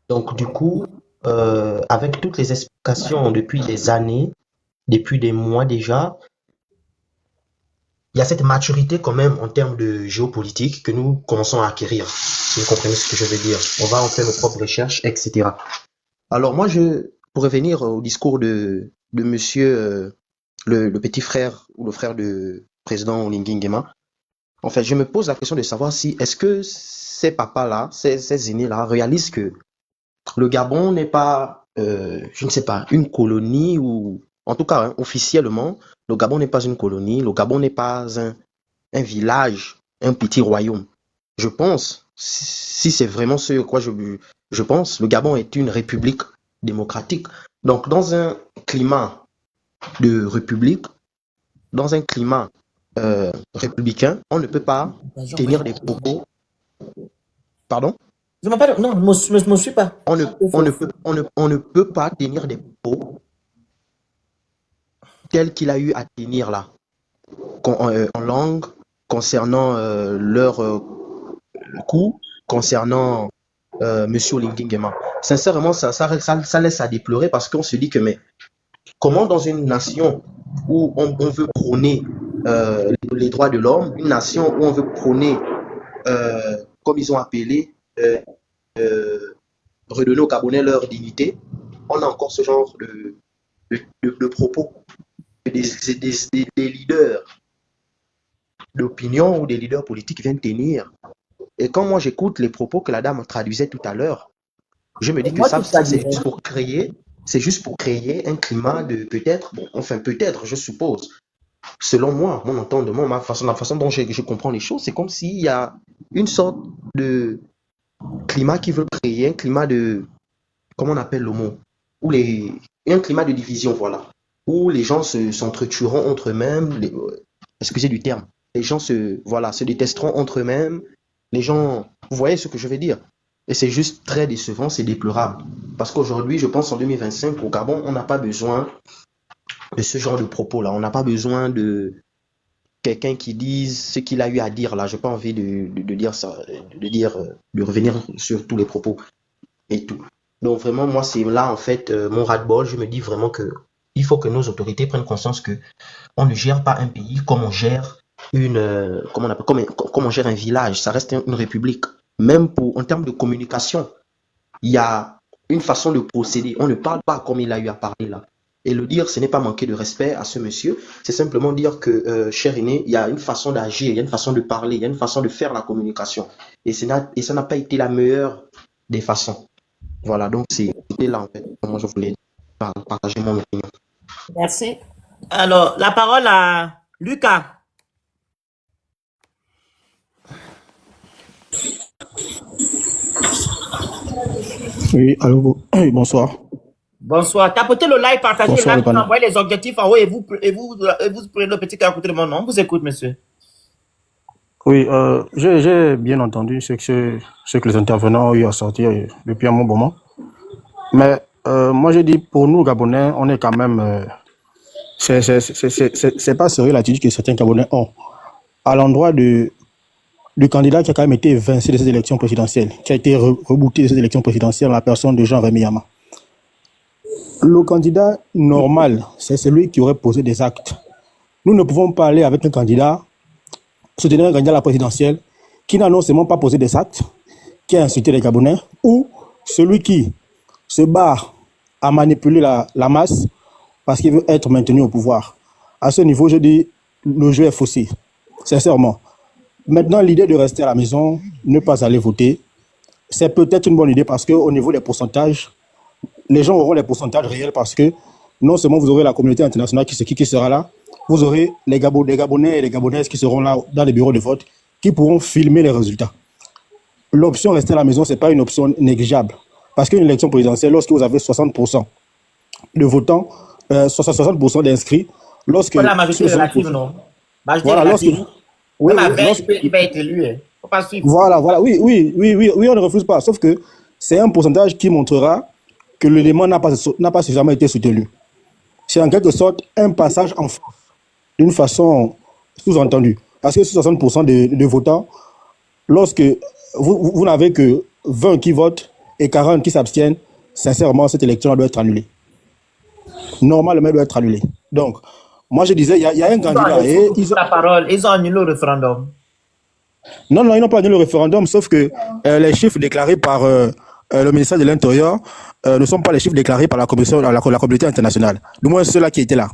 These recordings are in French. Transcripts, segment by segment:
Donc, du coup, avec toutes les explications depuis des années, depuis des mois déjà, il y a cette maturité quand même en termes de géopolitique que nous commençons à acquérir. Si vous comprenez ce que je veux dire. On va en faire nos propres recherches, etc. Alors moi, pour revenir au discours de monsieur, le petit frère ou le frère du président Olinguin Nguema, en fait, je me pose la question de savoir si, est-ce que ces papas-là, ces aînés-là réalisent que le Gabon n'est pas, je ne sais pas, une colonie ou, en tout cas, hein, officiellement, le Gabon n'est pas une colonie, le Gabon n'est pas un village, un petit royaume. Je pense, si c'est vraiment ce à quoi je pense, le Gabon est une république démocratique. Donc, dans un climat de république, dans un climat républicain, on ne peut pas tenir des propos. Pardon? Je m'appelle. Non, je me suis pas. On ne peut pas tenir des propos tels qu'il a eu à tenir là, en langue, concernant leur coup, concernant Monsieur Olinguin Nguema. Sincèrement, ça laisse à déplorer parce qu'on se dit que, mais comment dans une nation où on veut prôner les droits de l'homme, une nation où on veut prôner, comme ils ont appelé, redonner aux Gabonais leur dignité, on a encore ce genre de propos des leaders d'opinion ou des leaders politiques viennent tenir. Et quand moi j'écoute les propos que la dame traduisait tout à l'heure, je me dis que ça c'est juste pour créer un climat de peut-être, bon, enfin peut-être, je suppose, selon moi, mon entendement, la façon dont je comprends les choses, c'est comme s'il y a une sorte de climat qui veut créer un climat de, comment on appelle le mot, un climat de division, voilà, où les gens s'entretueront entre eux-mêmes, excusez du terme, les gens se détesteront entre eux-mêmes, les gens, vous voyez ce que je veux dire? Et c'est juste très décevant, c'est déplorable. Parce qu'aujourd'hui, je pense en 2025, au Gabon, on n'a pas besoin de ce genre de propos-là. On n'a pas besoin de quelqu'un qui dise ce qu'il a eu à dire là. J'ai pas envie de dire ça, de revenir sur tous les propos et tout. Donc vraiment, moi, c'est là, en fait, mon ras-de-bol. Je me dis vraiment que il faut que nos autorités prennent conscience que on ne gère pas un pays comme on gère comme on gère un village. Ça reste une république. Même en termes de communication, il y a une façon de procéder. On ne parle pas comme il a eu à parler là. Et le dire, ce n'est pas manquer de respect à ce monsieur, c'est simplement dire que, cher aîné, il y a une façon d'agir, il y a une façon de parler, il y a une façon de faire la communication. Et ça n'a pas été la meilleure des façons. Voilà, donc c'était là en fait, comment je voulais partager mon opinion. Merci. Alors, la parole à Lucas. Oui, allô, bonsoir. Bonsoir. Tapotez le like, partagez Bonsoir, le like, panel. envoyez les objectifs en haut et vous prenez le petit cœur à côté de mon nom. On vous écoute, monsieur. Oui, j'ai bien entendu ce que les intervenants ont eu à sortir depuis un bon moment. Mais moi, j'ai dit, pour nous, Gabonais, on est quand même... c'est pas sérieux l'attitude que certains Gabonais ont à l'endroit du candidat qui a quand même été évincé de ces élections présidentielles, qui a été rebooté de ces élections présidentielles, la personne de Jean-Rémy Yama. Le candidat normal, c'est celui qui aurait posé des actes. Nous ne pouvons pas aller avec un candidat, soutenir un candidat à la présidentielle, qui n'a non seulement pas posé des actes, qui a insulté les Gabonais, ou celui qui se bat à manipuler la masse parce qu'il veut être maintenu au pouvoir. À ce niveau, je dis, le jeu est faussé, sincèrement. Maintenant, l'idée de rester à la maison, ne pas aller voter, c'est peut-être une bonne idée parce qu'au niveau des pourcentages, les gens auront les pourcentages réels parce que non seulement vous aurez la communauté internationale qui sera là, vous aurez les Gabonais et les Gabonaises qui seront là dans les bureaux de vote, qui pourront filmer les résultats. L'option rester à la maison, ce n'est pas une option négligeable. Parce qu'une élection présidentielle, lorsque vous avez 60% de votants, 60% d'inscrits, lorsque... Pas la majorité relative, non. Majorité voilà, relative. Oui, Même à 20, lorsque, il peut être élu. Hein. Faut pas suivre. voilà, oui, on ne refuse pas. Sauf que c'est un pourcentage qui montrera que l'élément n'a pas suffisamment été soutenu. C'est en quelque sorte un passage en force, d'une façon sous-entendue. Parce que sur 60% de votants, lorsque vous n'avez que 20 qui votent, et 40 qui s'abstiennent, sincèrement, cette élection doit être annulée. Normalement, elle doit être annulée. Donc, moi, je disais, il y a un candidat. Ils ont annulé le référendum. Non, ils n'ont pas annulé le référendum, sauf que les chiffres déclarés par le ministère de l'Intérieur ne sont pas les chiffres déclarés par la communauté internationale. Du moins, ceux-là qui étaient là.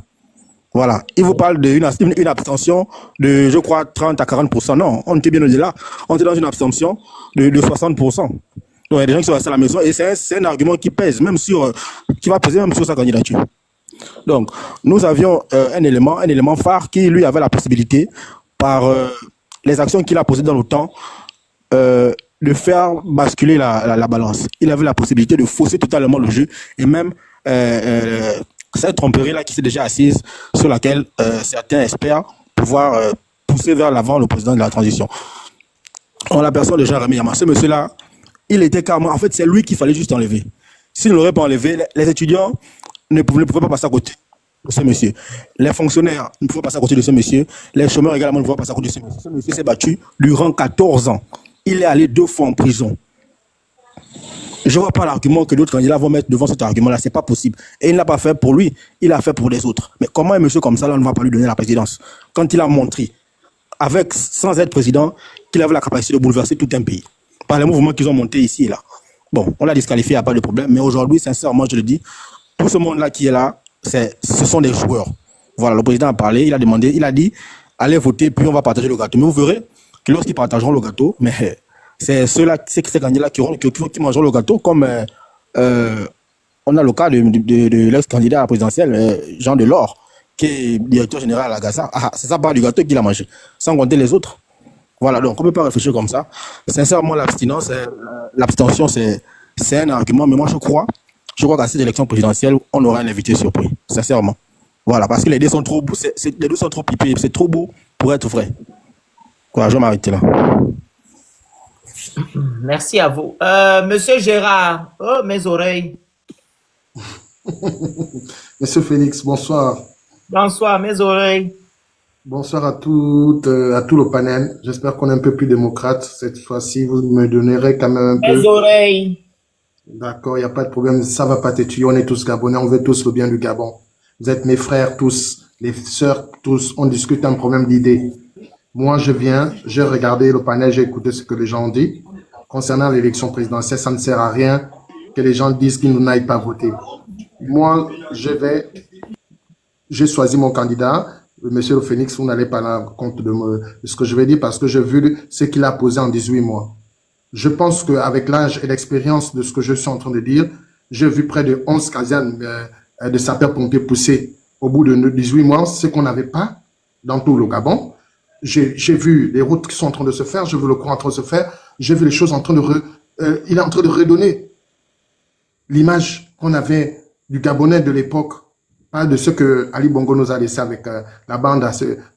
Voilà. Ils vous parlent d'une abstention de, je crois, 30 à 40%. Non, on était bien au-delà. On était dans une abstention de 60%. Donc, il y a des gens qui sont restés à la maison et c'est un argument qui pèse, qui va peser même sur sa candidature. Donc, nous avions un élément phare qui, lui, avait la possibilité, par les actions qu'il a posées dans le temps, de faire basculer la balance. Il avait la possibilité de fausser totalement le jeu et même cette tromperie-là qui s'est déjà assise, sur laquelle certains espèrent pouvoir pousser vers l'avant le président de la transition. On l'aperçoit déjà, Rémi Yama. Ce monsieur-là, il était carrément... En fait, c'est lui qu'il fallait juste enlever. S'il ne l'aurait pas enlevé, les étudiants ne pouvaient pas passer à côté de ce monsieur. Les fonctionnaires ne pouvaient pas passer à côté de ce monsieur. Les chômeurs également ne pouvaient pas passer à côté de ce monsieur. Ce monsieur s'est battu durant 14 ans. Il est allé 2 fois en prison. Je ne vois pas l'argument que d'autres candidats vont mettre devant cet argument-là. Ce n'est pas possible. Et il ne l'a pas fait pour lui, il l'a fait pour les autres. Mais comment un monsieur comme ça, là, on ne va pas lui donner la présidence? Quand il a montré, sans être président, qu'il avait la capacité de bouleverser tout un pays. Par les mouvements qu'ils ont montés ici et là. Bon, on l'a disqualifié, il n'y a pas de problème. Mais aujourd'hui, sincèrement, je le dis, tout ce monde-là qui est là, ce sont des joueurs. Voilà, le président a parlé, il a dit, allez voter, puis on va partager le gâteau. Mais vous verrez que lorsqu'ils partageront le gâteau, mais c'est ceux-là, ces candidats qui mangeront le gâteau, comme on a le cas de l'ex-candidat à la présidentielle, Jean Delors, qui est directeur général à la Gaza. Ah, c'est ça part du gâteau qu'il a mangé, sans compter les autres. Voilà, donc on ne peut pas réfléchir comme ça. Sincèrement, l'abstention, c'est un argument, mais moi je crois qu'à cette élection présidentielle, on aura un invité surpris, sincèrement. Voilà, parce que les deux sont trop beaux, les deux sont trop pipés, c'est trop beau pour être vrai. Voilà, je vais m'arrêter là. Merci à vous. Monsieur Gérard, oh mes oreilles. Monsieur Félix, bonsoir. Bonsoir, mes oreilles. Bonsoir à tout le panel. J'espère qu'on est un peu plus démocrate cette fois-ci. Vous me donnerez quand même un peu. Mes oreilles. D'accord, il n'y a pas de problème. Ça va pas t'étudier. On est tous Gabonais. On veut tous le bien du Gabon. Vous êtes mes frères tous, les sœurs tous. On discute un problème d'idées. Moi, j'ai regardé le panel, j'ai écouté ce que les gens ont dit. Concernant l'élection présidentielle, ça ne sert à rien que les gens disent qu'ils n'aillent pas voter. Moi, j'ai choisi mon candidat. Monsieur le Phénix, vous n'allez pas rendre compte de ce que je vais dire parce que j'ai vu ce qu'il a posé en 18 mois. Je pense qu'avec l'âge et l'expérience de ce que je suis en train de dire, j'ai vu près de 11 casernes de sapeurs-pompiers pousser au bout de 18 mois, ce qu'on n'avait pas dans tout le Gabon. J'ai vu les routes qui sont en train de se faire, j'ai vu le courant en train de se faire, j'ai vu les choses en train il est en train de redonner l'image qu'on avait du Gabonais de l'époque, pas de ce que Ali Bongo nous a laissé avec la bande,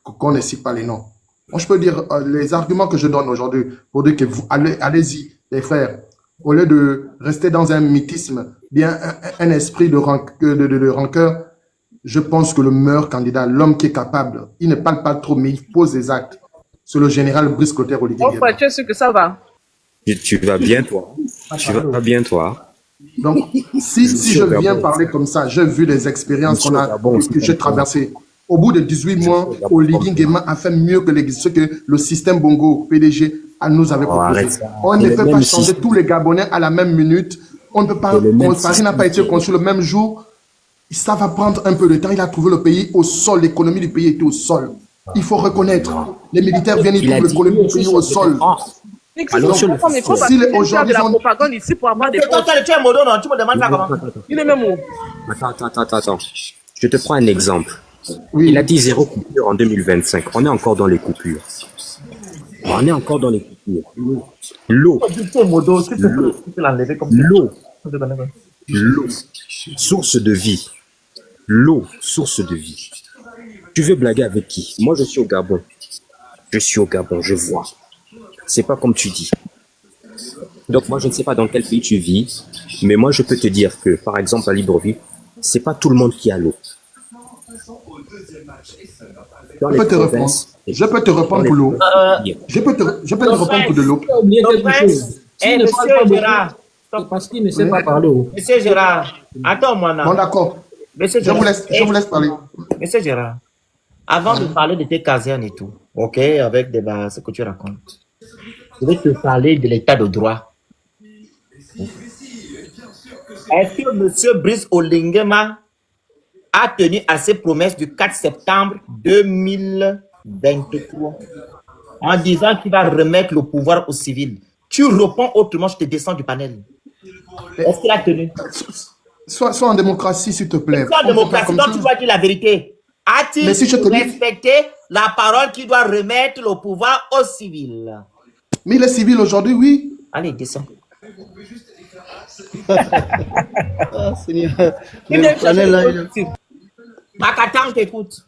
qu'on ne cite pas les noms. Moi, je peux dire les arguments que je donne aujourd'hui pour dire que vous allez-y, les frères, au lieu de rester dans un mythisme, bien un esprit de rancœur. Je pense que le meilleur candidat, l'homme qui est capable, il ne parle pas trop, mais il pose des actes. C'est le général Brice Clotaire Olivier. Oh, tu es sûr que ça va? Tu vas bien, toi? Tu vas bien, toi? Donc, si je viens parler comme ça, j'ai vu les expériences que j'ai traversées. Au bout de 18 mois, Olivier Nguema a fait mieux que ce que le système Bongo PDG nous avait proposé. On ne peut pas changer tous les Gabonais à la même minute. On ne peut pas, Paris n'a pas été construit le même jour. Ça va prendre un peu de temps. Il a trouvé le pays au sol. L'économie du pays était au sol. Il faut reconnaître. Les militaires viennent, ils trouvent l'économie du pays au sol. Alors, si aujourd'hui, la propagande ici pour avoir des il est même où? Attends. Je te prends un exemple. Oui. Il a dit 0 coupure en 2025. On est encore dans les coupures. L'eau, source de vie. L'eau, source de vie. Tu veux blaguer avec qui? Moi, je suis au Gabon, je vois. C'est pas comme tu dis. Donc, moi, je ne sais pas dans quel pays tu vis, mais moi, je peux te dire que, par exemple, à Libreville, c'est pas tout le monde qui a l'eau. Je peux te répondre pour l'eau. Je peux te répondre pour de l'eau. Monsieur Gérard, parce qu'il ne sait pas parler. Monsieur Gérard, attends-moi là. Bon, d'accord. Monsieur Je Gérard, vous laisse parler. Monsieur Gérard, avant de parler de tes casernes et tout, ok, avec ce que tu racontes, je vais te parler de l'état de droit. Est-ce que monsieur Brice Oligui a tenu à ses promesses du 4 septembre 2023 en disant qu'il va remettre le pouvoir aux civils? Tu réponds autrement, je te descends du panel. Est-ce qu'il a tenu? Sois en démocratie, s'il te plaît. Sois en démocratie, donc tu dois dire la vérité. A-t-il respecté la parole qui doit remettre le pouvoir aux civils? Mais il est civil aujourd'hui, oui. Allez, descends. Makata, on t'écoute.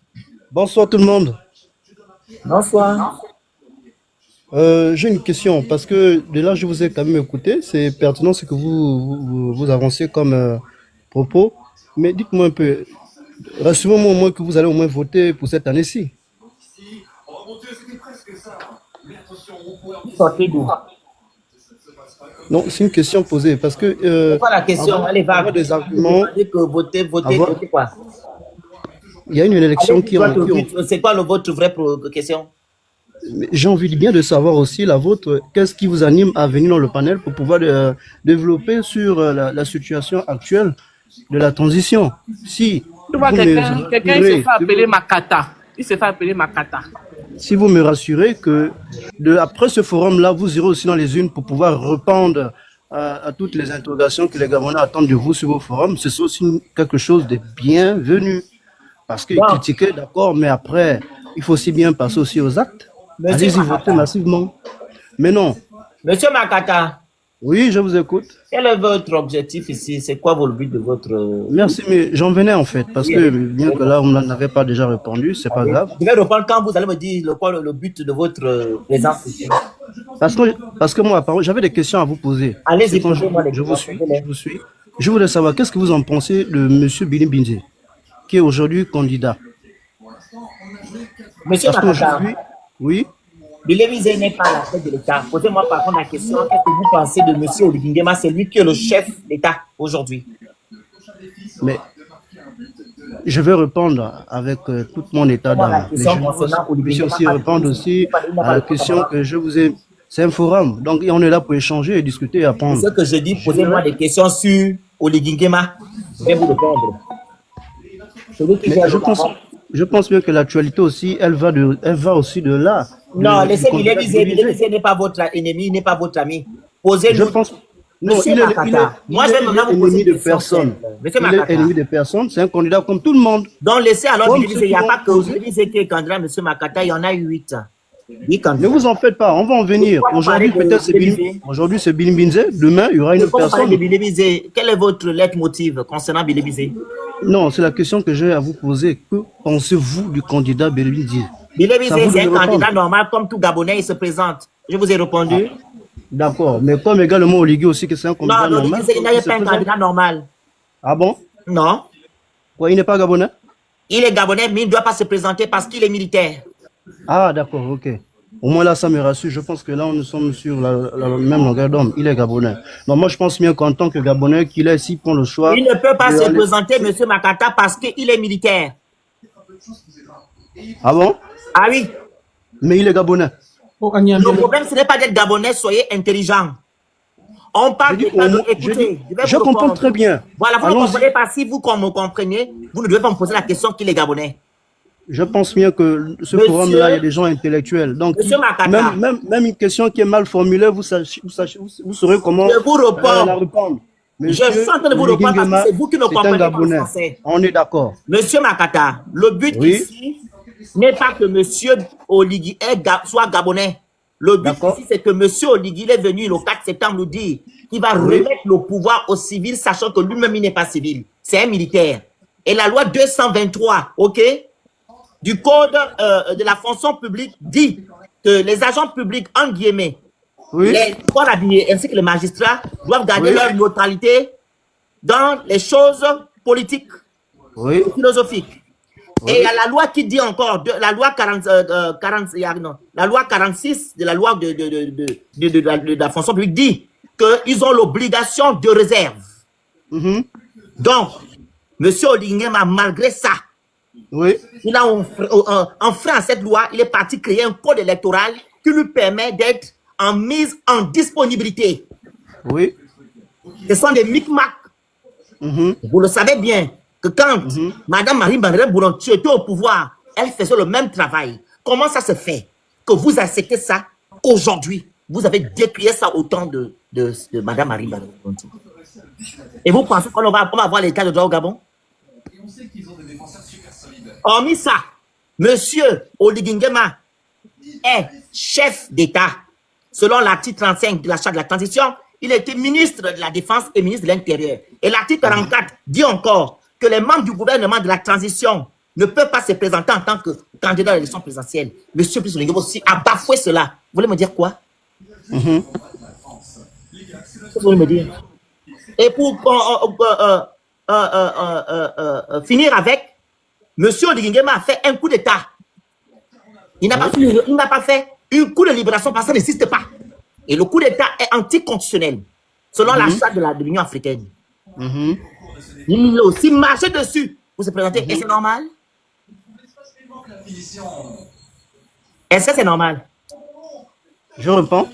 Bonsoir tout le monde. Bonsoir. J'ai une question parce que de là je vous ai quand même écouté, c'est pertinent ce que vous avancez comme propos, mais dites-moi un peu, rassurez-moi au moins que vous allez au moins voter pour cette année-ci. Sortez d'où? Non, c'est une question posée parce que c'est quoi la question? Allez, va. Des arguments. Votez quoi? Il y a une élection qui c'est quoi votre vraie question? J'ai envie bien de savoir aussi la vôtre. Qu'est-ce qui vous anime à venir dans le panel pour pouvoir développer sur la situation actuelle de la transition? Si quelqu'un il se fait appeler Makata. Il se fait appeler Makata. Si vous me rassurez que après ce forum-là, vous irez aussi dans les urnes pour pouvoir répondre à toutes les interrogations que les Gabonais attendent de vous sur vos forums, c'est aussi quelque chose de bienvenu. Parce que critiquer, d'accord, mais après, il faut aussi bien passer aussi aux actes. Allez-y voter massivement. Mais non. Monsieur Makata. Oui, je vous écoute. Quel est votre objectif ici? C'est quoi le but de votre... Merci, mais j'en venais en fait, parce que bien que là, on n'en avait pas déjà répondu, c'est pas grave. Je vais répondre quand vous allez me dire le but de votre présence ici. Parce que moi, j'avais des questions à vous poser. Allez-y, je vous suis. Je voulais savoir, qu'est-ce que vous en pensez de M. Billy Binze, qui est aujourd'hui candidat? Monsieur Makata. Oui. Billy Binze n'est pas la tête de l'État. Posez-moi par contre la question, qu'est-ce que vous pensez de M. Oligui Nguema? C'est lui qui est le chef d'État aujourd'hui. Mais je vais répondre avec tout mon état d'âme. Mais je vais aussi répondre aussi à la question que je vous ai... C'est un forum, donc on est là pour échanger et discuter et apprendre. C'est ce que je dis, posez-moi des questions sur Oligui Nguema. Je vais vous répondre. Je pense bien que l'actualité aussi, elle va aussi de là. Non, laissez Billy Binze. Billy Binze n'est pas votre ennemi, n'est pas votre ami. Posez-nous. Non, il est ennemi de personne. Il est ennemi de personne, c'est un candidat comme tout le monde. Donc laissez alors Billy Binze. Il n'y a pas que Billy Binze qui est candidat, M. Makata, il y en a 8. Ne vous en faites pas, on va en venir. Aujourd'hui, peut-être c'est Billy Binze. Demain, il y aura une autre personne. Quel est votre leitmotiv concernant Billy Binze? Non, c'est la question que j'ai à vous poser. Que pensez-vous du candidat Billy Binze? Billy Binze, c'est un candidat normal, comme tout Gabonais, il se présente. Je vous ai répondu. D'accord, mais comme également Oligui aussi, que c'est un candidat normal. Non, il n'est pas un candidat normal. Ah bon? Non. Quoi, il n'est pas Gabonais? Il est Gabonais, mais il ne doit pas se présenter parce qu'il est militaire. Ah, d'accord, ok. Au moins là, ça me rassure. Je pense que là, nous sommes sur la même longueur d'homme. Il est Gabonais. Donc moi, je pense bien qu'en tant que Gabonais, qu'il est s'il prend le choix... Il ne peut pas se présenter, M. Makata, parce qu'il est militaire. Ah bon? Ah oui. Mais il est Gabonais. Le problème, ce n'est pas d'être Gabonais, soyez intelligent. On parle de écoutez, je comprends très bien. Voilà, vous ne comprenez pas. Si vous me comprenez, vous ne devez pas me poser la question qu'il est Gabonais. Je pense bien que ce forum-là, il y a des gens intellectuels. Donc, même une question qui est mal formulée, vous saurez comment je vous réponds. la répondre. Je suis en train de vous répondre parce que c'est vous qui ne comprenez pas le français. On est d'accord. Monsieur Makata, le but ici n'est pas que Monsieur Oligui soit Gabonais. Le but ici, c'est que Monsieur Oligui est venu le 4 septembre nous dire qu'il va remettre le pouvoir aux civils, sachant que lui-même, il n'est pas civil. C'est un militaire. Et la loi 223, du code de la fonction publique dit que les agents publics, en guillemets, les corps habillés ainsi que les magistrats doivent garder leur neutralité dans les choses politiques et philosophiques. Et il y a la loi qui dit encore, la loi 46 de la loi de la fonction publique dit qu'ils ont l'obligation de réserve. Donc, M. Oligui Nguema, malgré ça, il a enfreint cette loi, il est parti créer un code électoral qui lui permet d'être en mise en disponibilité. Oui. Ce sont des micmacs. Vous le savez bien que quand Mme Marie-Marlène Boulontier était au pouvoir, elle faisait le même travail. Comment ça se fait que vous acceptez ça aujourd'hui? Vous avez décrié ça au temps de Mme Marie-Marlène Boulontier. Et vous pensez qu'on va avoir l'état de droit au Gabon? Hormis ça, M. Oligui Nguema est chef d'État. Selon l'article 35 de la Charte de la transition, il était ministre de la Défense et ministre de l'Intérieur. Et l'article 44 dit encore que les membres du gouvernement de la transition ne peuvent pas se présenter en tant que candidat à l'élection présidentielle. Monsieur Oligui Nguema aussi a bafoué cela. Vous voulez me dire quoi? Vous voulez me dire? Et pour finir avec, M. Oligui Nguema a fait un coup d'État. Il n'a pas fait un coup de libération parce que ça n'existe pas. Et le coup d'État est anticonstitutionnel, selon la charte de l'Union africaine. Il a aussi marché dessus pour se présenter. Et c'est normal? Est-ce que c'est normal? Je réponds.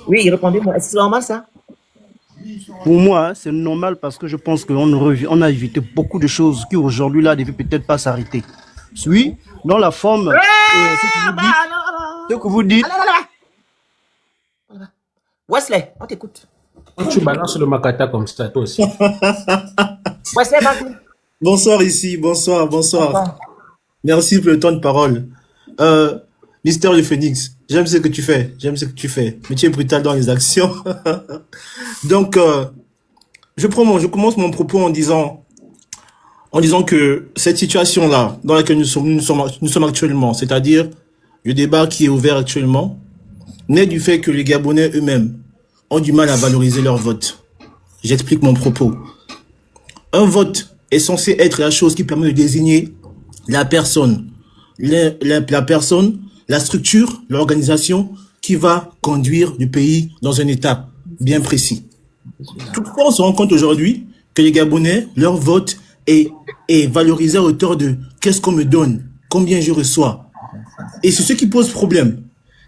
Oui, répondez-moi. Est-ce que c'est normal ça? Pour moi, c'est normal parce que je pense qu'on a évité beaucoup de choses qui aujourd'hui là ne devaient peut-être pas s'arrêter. Oui, dans la forme, ce que vous dites. Wesley, on t'écoute. Tu balances le Makata comme ça, toi aussi. Wesley, vas-y. Bonsoir ici, bonsoir. Merci pour le temps de parole. Mystère du Phénix, j'aime ce que tu fais, mais tu es brutal dans les actions. Donc, je commence mon propos en disant que cette situation-là, dans laquelle nous sommes actuellement, c'est-à-dire le débat qui est ouvert actuellement, naît du fait que les Gabonais eux-mêmes ont du mal à valoriser leur vote. J'explique mon propos. Un vote est censé être la chose qui permet de désigner la personne, la structure, l'organisation qui va conduire le pays dans un état bien précis. Toutefois, on se rend compte aujourd'hui que les Gabonais, leur vote est valorisé à hauteur de qu'est-ce qu'on me donne, combien je reçois. Et c'est ce qui pose problème.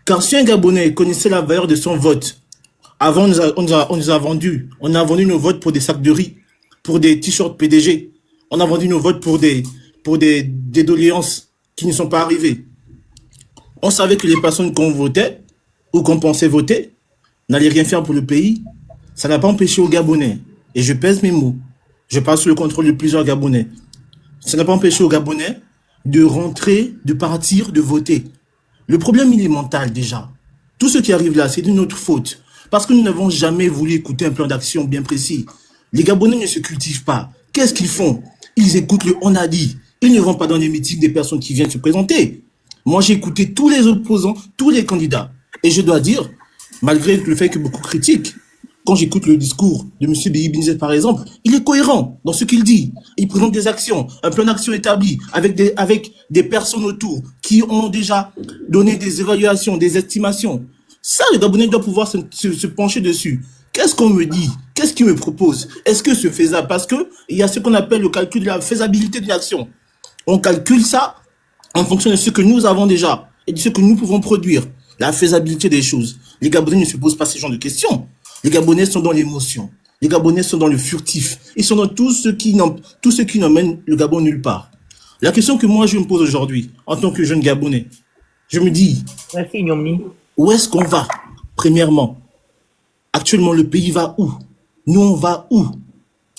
Car si un Gabonais connaissait la valeur de son vote, avant on nous a vendu nos votes pour des sacs de riz, pour des t-shirts PDG, on a vendu nos votes pour des doléances qui ne sont pas arrivées. On savait que les personnes qu'on votait ou qu'on pensait voter n'allaient rien faire pour le pays. Ça n'a pas empêché aux Gabonais, et je pèse mes mots, je passe sous le contrôle de plusieurs Gabonais, ça n'a pas empêché aux Gabonais de rentrer, de partir, de voter. Le problème, il est mental déjà. Tout ce qui arrive là, c'est de notre faute. Parce que nous n'avons jamais voulu écouter un plan d'action bien précis. Les Gabonais ne se cultivent pas. Qu'est-ce qu'ils font? Ils écoutent le on a dit. Ils ne vont pas dans les meetings des personnes qui viennent se présenter. Moi, j'ai écouté tous les opposants, tous les candidats. Et je dois dire, malgré le fait que beaucoup critiquent, quand j'écoute le discours de M. Beyi Binzet, par exemple, il est cohérent dans ce qu'il dit. Il présente des actions, un plan d'action établi avec des personnes autour qui ont déjà donné des évaluations, des estimations. Ça, le Gabonais doit pouvoir se pencher dessus. Qu'est-ce qu'on me dit? Qu'est-ce qu'il me propose? Est-ce que c'est faisable? Parce que il y a ce qu'on appelle le calcul de la faisabilité de l'action. On calcule ça en fonction de ce que nous avons déjà et de ce que nous pouvons produire. La faisabilité des choses. Les Gabonais ne se posent pas ce genre de questions. Les Gabonais sont dans l'émotion. Les Gabonais sont dans le furtif. Ils sont dans tout ce qui n'emmène le Gabon nulle part. La question que moi je me pose aujourd'hui, en tant que jeune Gabonais, je me dis, où est-ce qu'on va? Premièrement, actuellement le pays va où? Nous on va où?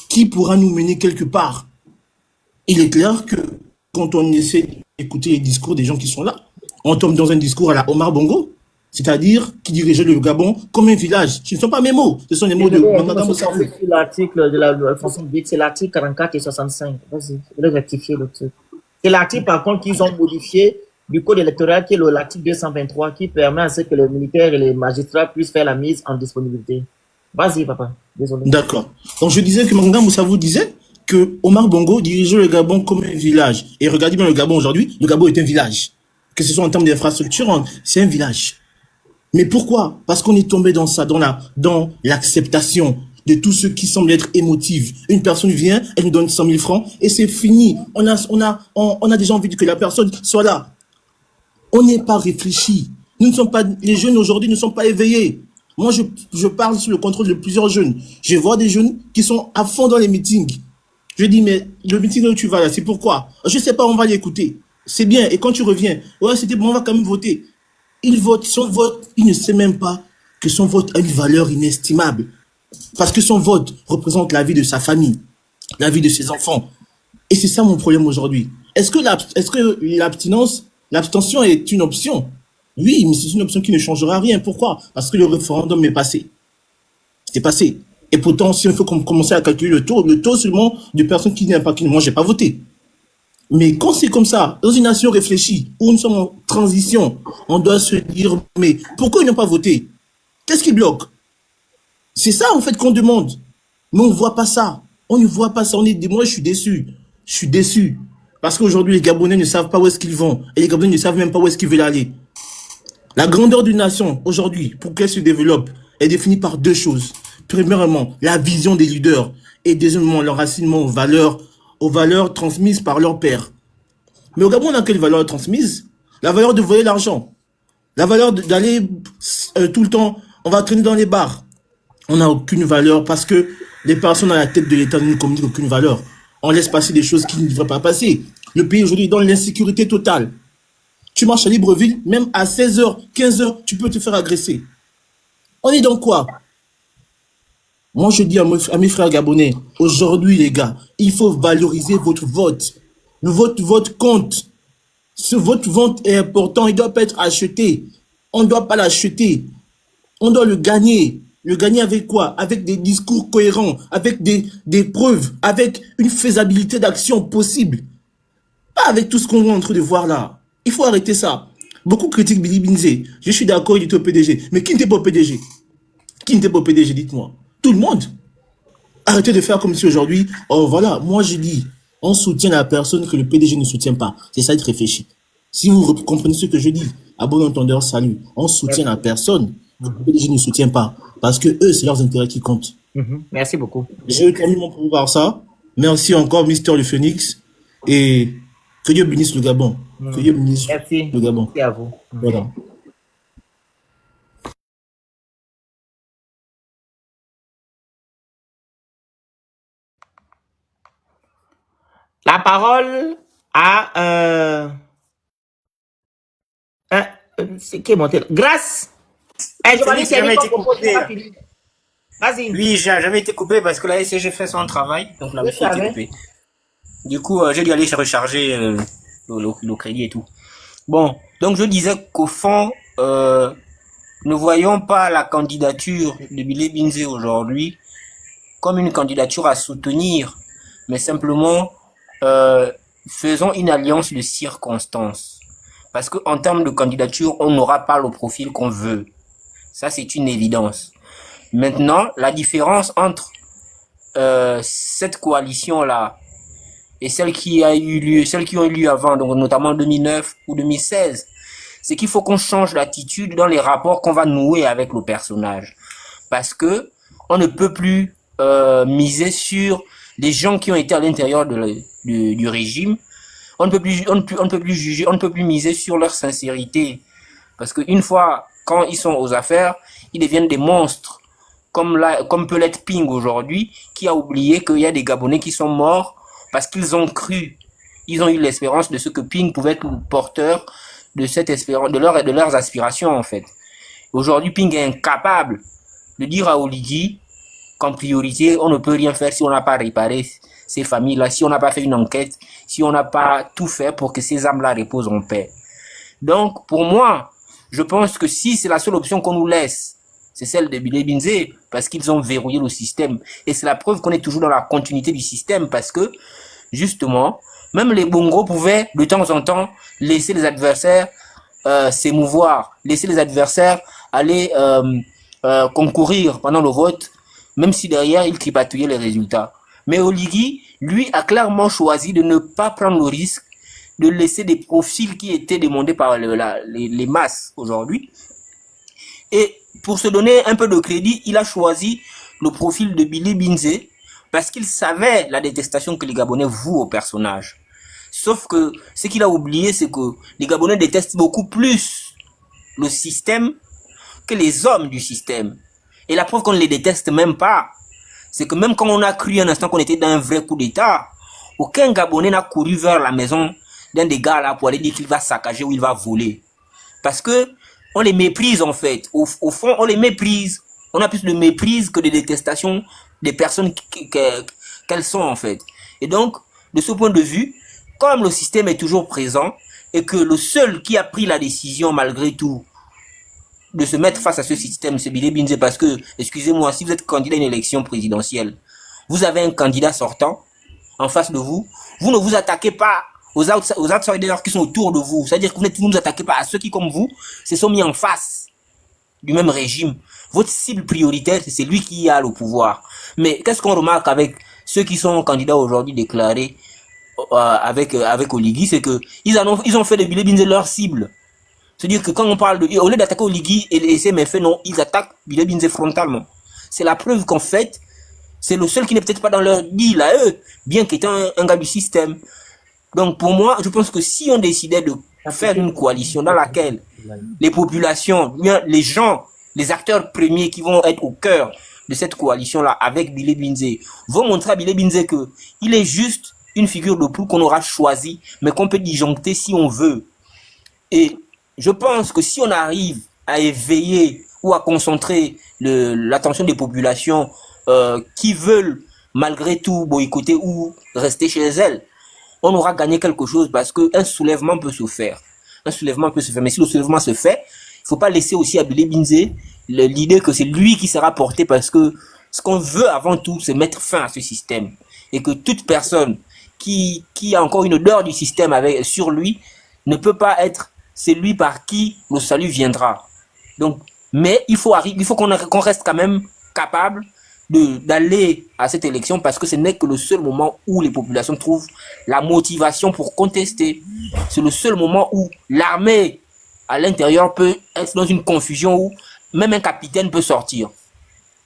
Qui pourra nous mener quelque part? Il est clair que quand on essaie d'écouter les discours des gens qui sont là, on tombe dans un discours à la Omar Bongo, c'est-à-dire qui dirigeait le Gabon comme un village. Ce ne sont pas mes mots, ce sont les mots de Mme Moussavou. L'article de la fonction publique, c'est l'article 44 et 65. Vas-y, je vais rectifier le truc. C'est l'article, par contre, qu'ils ont modifié du code électoral, qui est l'article 223, qui permet à ce que les militaires et les magistrats puissent faire la mise en disponibilité. Vas-y, papa. Désolé. D'accord. Donc, je disais que Mme Moussavou disait que Omar Bongo dirigeait le Gabon comme un village. Et regardez bien le Gabon aujourd'hui, le Gabon est un village. Que ce soit en termes d'infrastructure, c'est un village. Mais pourquoi? Parce qu'on est tombé dans ça, dans l'acceptation de tout ce qui semble être émotif. Une personne vient, elle nous donne 100 000 francs et c'est fini. On a déjà envie que la personne soit là. On n'est pas réfléchi. Nous ne sommes pas, les jeunes aujourd'hui ne sont pas éveillés. Moi, je parle sous le contrôle de plusieurs jeunes. Je vois des jeunes qui sont à fond dans les meetings. Je dis, mais le meeting où tu vas là, c'est pourquoi? Je sais pas, on va l'écouter. C'est bien. Et quand tu reviens, ouais, c'était bon, on va quand même voter. Il vote, son vote, il ne sait même pas que son vote a une valeur inestimable. Parce que son vote représente la vie de sa famille, la vie de ses enfants. Et c'est ça mon problème aujourd'hui. Est-ce que l'abstention est une option? Oui, mais c'est une option qui ne changera rien. Pourquoi? Parce que le référendum est passé. C'est passé. Et pourtant, si on faut commencer à calculer le taux seulement de personnes qui n'aiment pas, moi, j'ai pas voté. Mais quand c'est comme ça, dans une nation réfléchie, où nous sommes en transition, on doit se dire, mais pourquoi ils n'ont pas voté? Qu'est-ce qui bloque? C'est ça, en fait, qu'on demande. Mais on ne voit pas ça. On ne voit pas ça. Moi, je suis déçu. Je suis déçu. Parce qu'aujourd'hui, les Gabonais ne savent pas où est-ce qu'ils vont. Et les Gabonais ne savent même pas où est-ce qu'ils veulent aller. La grandeur d'une nation, aujourd'hui, pour qu'elle se développe, est définie par deux choses. Premièrement, la vision des leaders. Et deuxièmement, l'enracinement aux valeurs transmises par leur père. Mais au Gabon, on a quelle valeur transmise? La valeur de voler l'argent. La valeur d'aller tout le temps, on va traîner dans les bars. On n'a aucune valeur parce que les personnes à la tête de l'État ne communiquent aucune valeur. On laisse passer des choses qui ne devraient pas passer. Le pays aujourd'hui est dans l'insécurité totale. Tu marches à Libreville, même à 16h, 15h, tu peux te faire agresser. On est dans quoi? Moi, je dis à mes frères gabonais, aujourd'hui, les gars, il faut valoriser votre vote. Votre vote compte. Votre vote est important, il ne doit pas être acheté. On ne doit pas l'acheter. On doit le gagner. Le gagner avec quoi? Avec des discours cohérents, avec des preuves, avec une faisabilité d'action possible. Pas avec tout ce qu'on est en train de voir là. Il faut arrêter ça. Beaucoup critiquent Billy Binzé. Je suis d'accord, il était au PDG. Mais qui n'était pas au PDG? Qui n'était pas au PDG, dites-moi? Tout le monde. Arrêtez de faire comme si aujourd'hui, oh voilà, moi je dis, on soutient la personne que le PDG ne soutient pas. C'est ça être réfléchi. Si vous comprenez ce que je dis, à bon entendeur, salut. On soutient la personne que le PDG ne soutient pas. Parce que eux, c'est leurs intérêts qui comptent. Merci beaucoup. Je termine mon propos par ça. Merci encore, Mister le Phoenix. Et que Dieu bénisse le Gabon. Que Dieu bénisse le Gabon. Merci à vous. Voilà. La parole à c'est qui est monté là? Grâce. Vas-y. Oui, j'ai jamais été coupé parce que la SCG fait son travail, donc la wifi était coupée. Du coup, j'ai dû aller recharger le crédit et tout. Bon, donc je disais qu'au fond, ne voyons pas la candidature de Billy Binzé aujourd'hui comme une candidature à soutenir, mais simplement faisons une alliance de circonstances. Parce qu'en termes de candidature, on n'aura pas le profil qu'on veut. Ça, c'est une évidence. Maintenant, la différence entre cette coalition-là et celles qui ont eu lieu avant, donc notamment en 2009 ou 2016, c'est qu'il faut qu'on change d'attitude dans les rapports qu'on va nouer avec le personnage. Parce que on ne peut plus miser sur les gens qui ont été à l'intérieur du régime. On ne peut plus juger, on ne peut plus miser sur leur sincérité. Parce qu'une fois, quand ils sont aux affaires, ils deviennent des monstres. Comme peut l'être Ping aujourd'hui, qui a oublié qu'il y a des Gabonais qui sont morts parce qu'ils ont cru. Ils ont eu l'espérance de ce que Ping pouvait être porteur de cette espérance, de leurs aspirations, en fait. Aujourd'hui, Ping est incapable de dire à Oligui qu'en priorité, on ne peut rien faire si on n'a pas réparé ces familles-là, si on n'a pas fait une enquête, si on n'a pas tout fait pour que ces âmes-là reposent en paix. Donc, pour moi, je pense que si c'est la seule option qu'on nous laisse, c'est celle de Billy Binzé, parce qu'ils ont verrouillé le système. Et c'est la preuve qu'on est toujours dans la continuité du système, parce que, justement, même les bongos pouvaient, de temps en temps, laisser les adversaires s'émouvoir, laisser les adversaires aller concourir pendant le vote, même si derrière, ils tripatouillaient les résultats. Mais Oligui, lui, a clairement choisi de ne pas prendre le risque de laisser des profils qui étaient demandés par les masses aujourd'hui. Et pour se donner un peu de crédit, il a choisi le profil de Billy Binze parce qu'il savait la détestation que les Gabonais vouent au personnage. Sauf que ce qu'il a oublié, c'est que les Gabonais détestent beaucoup plus le système que les hommes du système. Et la preuve qu'on ne les déteste même pas, c'est que même quand on a cru un instant qu'on était dans un vrai coup d'État, aucun Gabonais n'a couru vers la maison d'un des gars là pour aller dire qu'il va saccager ou il va voler. Parce que on les méprise en fait. Au fond, on les méprise. On a plus de méprise que de détestation des personnes qu'elles sont en fait. Et donc, de ce point de vue, comme le système est toujours présent et que le seul qui a pris la décision malgré tout de se mettre face à ce système, c'est Billy Binze, parce que, excusez-moi, si vous êtes candidat à une élection présidentielle, vous avez un candidat sortant en face de vous, vous ne vous attaquez pas aux outsiders qui sont autour de vous. C'est-à-dire que vous ne vous attaquez pas à ceux qui, comme vous, se sont mis en face du même régime. Votre cible prioritaire, c'est lui qui a le pouvoir. Mais qu'est-ce qu'on remarque avec ceux qui sont candidats aujourd'hui déclarés avec Oligui, c'est que ils ont fait de Billy Binze leur cible. C'est-à-dire que quand on parle de... Au lieu d'attaquer Oligui et ses méfaits, non, ils attaquent Billy Binze frontalement. C'est la preuve qu'en fait, c'est le seul qui n'est peut-être pas dans leur deal à eux, bien qu'étant un gars du système. Donc pour moi, je pense que si on décidait de faire une coalition dans laquelle les populations, les gens, les acteurs premiers qui vont être au cœur de cette coalition-là avec Billy Binze, vont montrer à Billy Binze que il est juste une figure de proue qu'on aura choisie, mais qu'on peut disjoncter si on veut. Et je pense que si on arrive à éveiller ou à concentrer l'attention des populations qui veulent malgré tout boycotter ou rester chez elles, on aura gagné quelque chose parce qu'un soulèvement peut se faire. Un soulèvement peut se faire. Mais si le soulèvement se fait, il ne faut pas laisser aussi à Billy Binze l'idée que c'est lui qui sera porté, parce que ce qu'on veut avant tout, c'est mettre fin à ce système. Et que toute personne qui a encore une odeur du système sur lui ne peut pas être celui par qui le salut viendra. Donc, mais il faut qu'on reste quand même capable d'aller à cette élection, parce que ce n'est que le seul moment où les populations trouvent la motivation pour contester. C'est le seul moment où l'armée à l'intérieur peut être dans une confusion où même un capitaine peut sortir.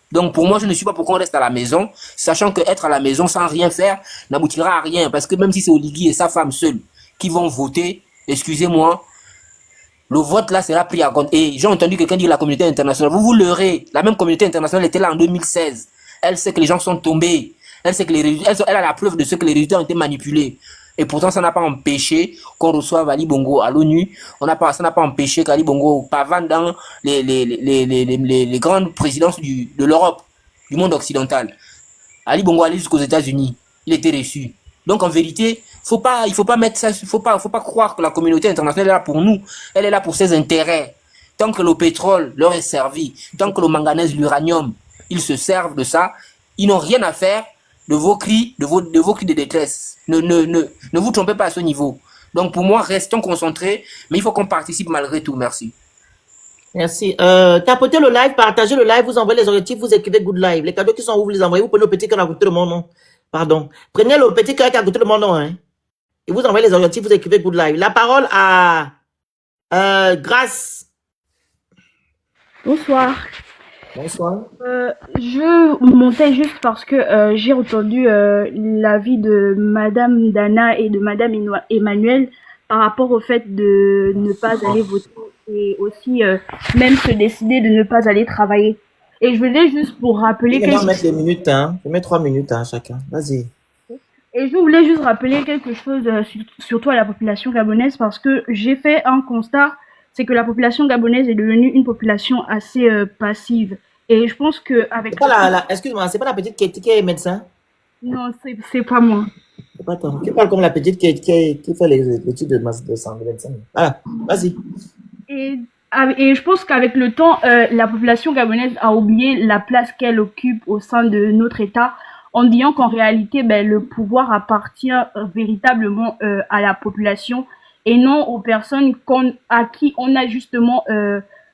Donc pour moi, je ne suis pas pour qu'on reste à la maison, sachant que être à la maison sans rien faire n'aboutira à rien, parce que même si c'est Oligui et sa femme seule qui vont voter, excusez-moi, le vote là sera pris à compte. Et j'ai entendu quelqu'un dire la communauté internationale. Vous leurrez. La même communauté internationale était là en 2016. Elle sait que les gens sont tombés. Elle sait que elle a la preuve de ce que les résultats ont été manipulés. Et pourtant, ça n'a pas empêché qu'on reçoive Ali Bongo à l'ONU. Ça n'a pas empêché qu'Ali Bongo pavane dans les grandes présidences de l'Europe, du monde occidental. Ali Bongo allait jusqu'aux États-Unis. Il était reçu. Donc en vérité, il faut pas mettre ça, faut pas croire que la communauté internationale est là pour nous. Elle est là pour ses intérêts. Tant que le pétrole leur est servi, tant que le manganèse, l'uranium, ils se servent de ça, ils n'ont rien à faire de vos cris, de vos cris de détresse. Ne vous trompez pas à ce niveau. Donc pour moi, restons concentrés, mais il faut qu'on participe malgré tout. Merci. Merci. Tapotez le live, partagez le live, vous envoyez les objectifs, vous écrivez good live. Les cadeaux qui sont où, vous les envoyez, vous prenez le petit cœur à côté de mon nom. Pardon. Prenez le petit cœur qui est à côté de mon nom, hein. Et vous envoyez les objectifs, vous écrivez good live. La parole à Grâce. Bonsoir. Bonsoir. Je montais juste parce que j'ai entendu l'avis de Madame Dana et de Madame Emmanuel par rapport au fait de ne pas aller voter et aussi même se décider de ne pas aller travailler. Et je voulais juste pour rappeler... Je vais mettre les minutes, hein. Je mets 3 minutes hein, chacun. Vas-y. Et je voulais juste rappeler quelque chose surtout à la population gabonaise, parce que j'ai fait un constat, c'est que la population gabonaise est devenue une population assez passive. Et je pense que avec... Excuse-moi, c'est pas la petite qui est médecin? Non, c'est pas moi. C'est pas toi. Tu parles comme la petite qui fait les études de santé. Voilà, vas-y. Et je pense qu'avec le temps, la population gabonaise a oublié la place qu'elle occupe au sein de notre État, en disant qu'en réalité, le pouvoir appartient véritablement à la population et non aux personnes à qui on a justement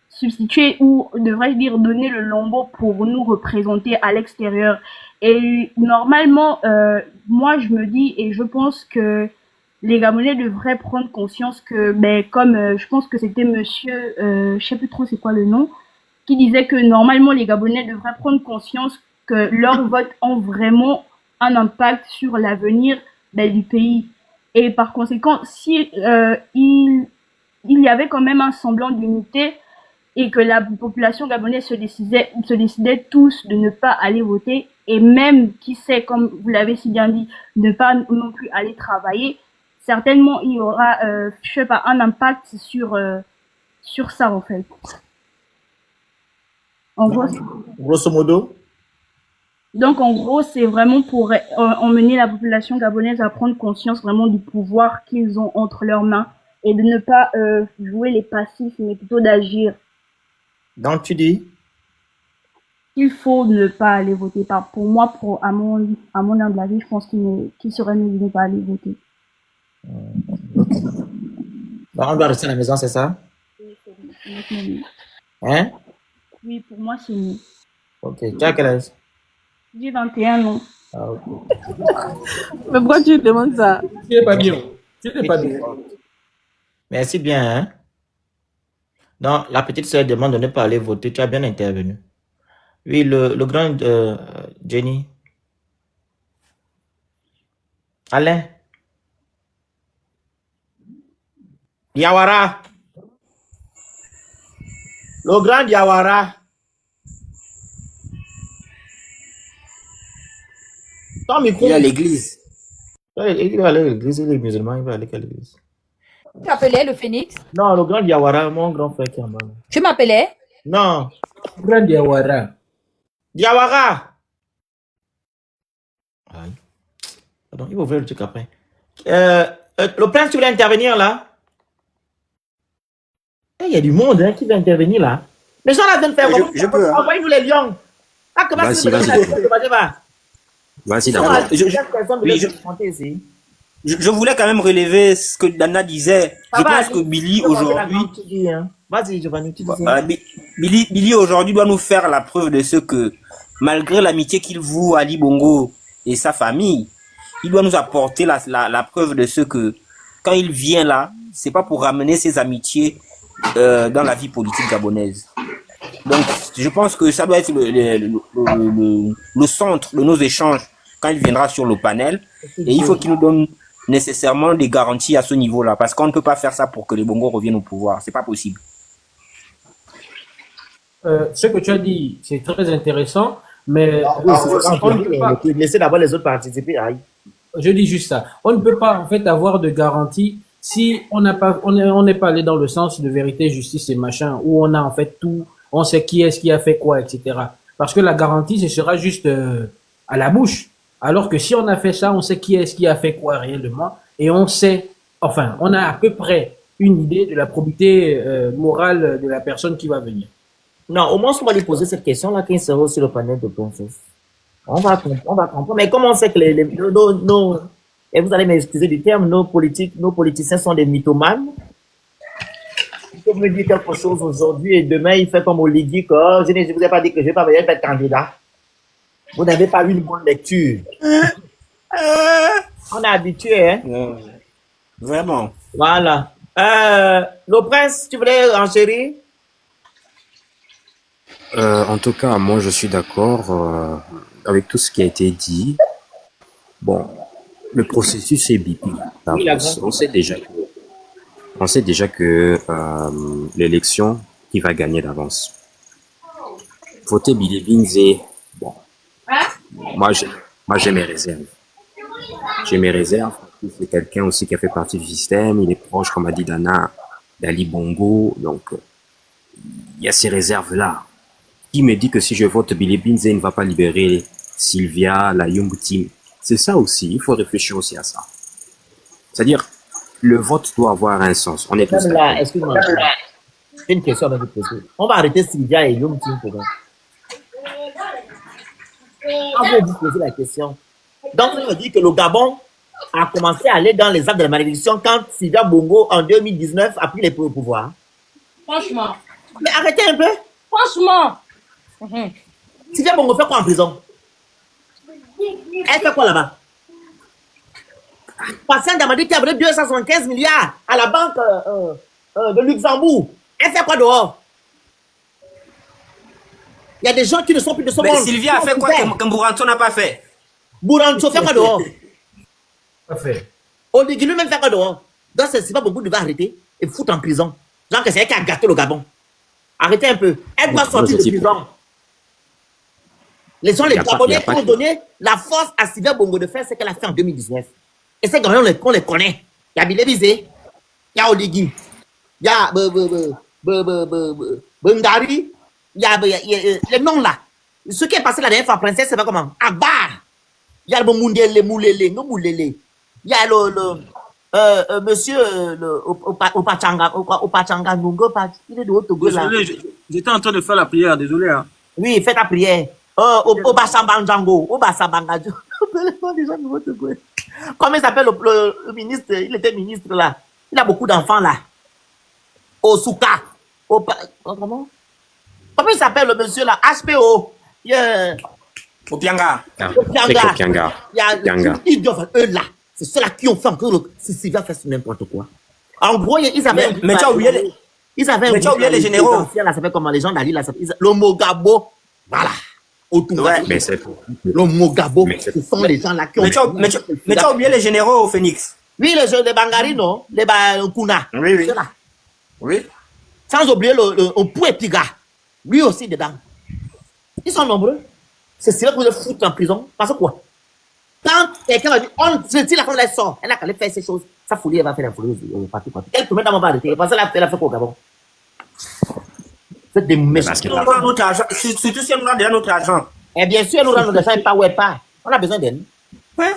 substitué, ou devrais-je dire donné le lambeau pour nous représenter à l'extérieur. Et normalement, moi je me dis et je pense que les Gabonais devraient prendre conscience que, comme je pense que c'était monsieur, je sais plus trop c'est quoi le nom, qui disait que normalement les Gabonais devraient prendre conscience que leurs votes ont vraiment un impact sur l'avenir du pays. Et par conséquent, si il y avait quand même un semblant d'unité et que la population gabonaise se décidait tous de ne pas aller voter, et même, qui sait, comme vous l'avez si bien dit, ne pas non plus aller travailler, certainement il y aura, je sais pas, un impact sur ça en fait. En gros, grosso modo. Donc en gros, c'est vraiment pour emmener la population gabonaise à prendre conscience vraiment du pouvoir qu'ils ont entre leurs mains et de ne pas jouer les passifs, mais plutôt d'agir. Donc tu dis? Il faut ne pas aller voter. Pour moi, à mon humble avis, je pense qu'il serait mieux de ne pas aller voter. Okay. Donc on doit rester à la maison, c'est ça? Oui, c'est mieux. Hein? Oui, pour moi, c'est mieux. Ok. Tu as quel âge? J'ai 21 ans. Ah, ok. Mais pourquoi tu demandes ça? Tu n'es pas bien. Tu n'es pas bien. Merci bien, hein? Non, la petite sœur demande de ne pas aller voter. Tu as bien intervenu. Oui, le grand Jenny. Alain. Diawara. Le grand Diawara. Ton micro. Il est à l'église. Il va aller à l'église, il est musulman, il va aller à l'église. Tu m'appelais le phénix? Non, le grand Diawara, mon grand frère qui est en bas. Tu m'appelais? Non. Grand Diawara. Diawara. Aïe. Pardon, il va ouvrir le truc après. Le prince, tu voulais intervenir là? Il y a du monde hein, qui veut intervenir là. Les gens là viennent faire comment? Je peux. Envoyez-nous les lions. Ah, comment Vas-y, d'accord. Je voulais quand même relever ce que Dana disait. Je pense que Billy aujourd'hui. Vas-y, Giovanni, tu disais. Billy aujourd'hui doit nous faire la preuve de ce que, malgré l'amitié qu'il voue à Ali Bongo et sa famille, il doit nous apporter la preuve de ce que, quand il vient là, c'est pas pour ramener ses amitiés dans la vie politique gabonaise. Donc, je pense que ça doit être le centre de nos échanges quand il viendra sur le panel. Et il faut qu'il nous donne nécessairement des garanties à ce niveau-là. Parce qu'on ne peut pas faire ça pour que les Bongos reviennent au pouvoir. C'est pas possible. Ce que tu as dit, c'est très intéressant. Mais laissez d'abord les autres participer. Aïe. Je dis juste ça. On ne peut pas en fait avoir de garantie si on n'est pas allé dans le sens de vérité, justice et machin, où on a en fait tout. On sait qui est-ce qui a fait quoi, etc. Parce que la garantie, ce sera juste à la bouche. Alors que si on a fait ça, on sait qui est-ce qui a fait quoi réellement. Et on sait, enfin, on a à peu près une idée de la probité morale de la personne qui va venir. Non, au moins, on va lui poser cette question-là quand il sera sur le panel de princesse. On va comprendre. Mais comment on sait que et vous allez m'excuser du terme, nos politiciens sont des mythomanes? Vous me dites quelque chose aujourd'hui et demain il fait comme Oligui que je ne vous ai pas dit que je vais pas venir être candidat. Vous n'avez pas eu une bonne lecture. On est habitué, hein? Vraiment. Voilà. Le prince, tu voulais enchérir? En tout cas, moi je suis d'accord avec tout ce qui a été dit. Bon, le processus est bipé. On sait déjà que l'élection, qui va gagner d'avance. Voter Billy Binze, bon, moi j'ai mes réserves. J'ai mes réserves. C'est quelqu'un aussi qui a fait partie du système. Il est proche, comme a dit Dana, d'Ali Bongo. Donc, il y a ces réserves-là. Qui me dit que si je vote Billy Binze, il ne va pas libérer Sylvia, la Young Team. C'est ça aussi. Il faut réfléchir aussi à ça. C'est-à-dire, le vote doit avoir un sens. On est tous là, excuse-moi. J'ai une question à vous poser. On va arrêter Sylvia et Young Team pour on va vous poser la question. Donc, on veut dire que le Gabon a commencé à aller dans les actes de la malédiction quand Sylvia Bongo, en 2019, a pris les pouvoirs. Franchement. Mais arrêtez un peu. Franchement. Sylvia Bongo fait quoi en prison? Elle fait quoi là-bas? Patient Damadi qui a volé 275 milliards à la banque de Luxembourg. Elle fait quoi dehors? Il y a des gens qui ne sont plus de ce monde. Mais Sylvia a fait quoi que Bouranto n'a pas fait? Bouranto fait quoi dehors? Pas fait. Oligui lui-même fait quoi dehors? Donc c'est pas beaucoup de va arrêter et foutre en prison. Genre que c'est elle qui a gâté le Gabon. Arrêtez un peu. Elle doit sortir de prison. Les gens, les Gabonais qui ont donné la force à Sylvia Bongo de faire ce qu'elle a fait en 2019. Et ces Gabonais, on les connaît. Il y a Bilé Bizé, il y a Oligui, il y a Bengari, il y a les noms là. Ce qui est passé la dernière fois, princesse, c'est pas comment? Akbar. Il y a le Moundele, Moulele, non Moulele. Il y a le monsieur Opachanga Nungo, il est de Haut-Togo là. Désolé, j'étais en train de faire la prière, désolé. Hein. Oui, fais ta prière. Obasambanjango, Obasambangajo. Comment il s'appelle le ministre? Il était ministre là. Il a beaucoup d'enfants là. Osuka. Comment il s'appelle le monsieur là? HPO. Yeah. Opianga. Opianga. Ils doivent, eux là. C'est ceux-là qui ont fait encore. Si Sylvia fait n'importe quoi. En gros, ils avaient. Mais tu as oublié les. Ils avaient les généraux. Là, ça fait comment les gens d'Ali là. Le Mogabo. Voilà. Ouais, mais c'est le Mogabo. Ce sont les gens là qui ont. Mais tu as oublié les généraux au Phoenix. Oui, les jeux de Bangari, non? Les Kuna. Oui. Là. Oui. Sans oublier le Pouetiga. Lui aussi dedans. Ils sont nombreux. C'est cela que vous foutre en prison. Parce que quoi? Quand quelqu'un va dire, si la femme elle sort, elle a qu'à aller faire ces choses. Sa folie, elle va faire la folie partout. Elle peut mettre dans mon bar de thé. Parce qu'elle a fait quoi au Gabon? C'est des méchants. Surtout si elle nous rend déjà notre argent. Et bien sûr, elle nous rend notre argent et pas. On a besoin d'elle. Ouais.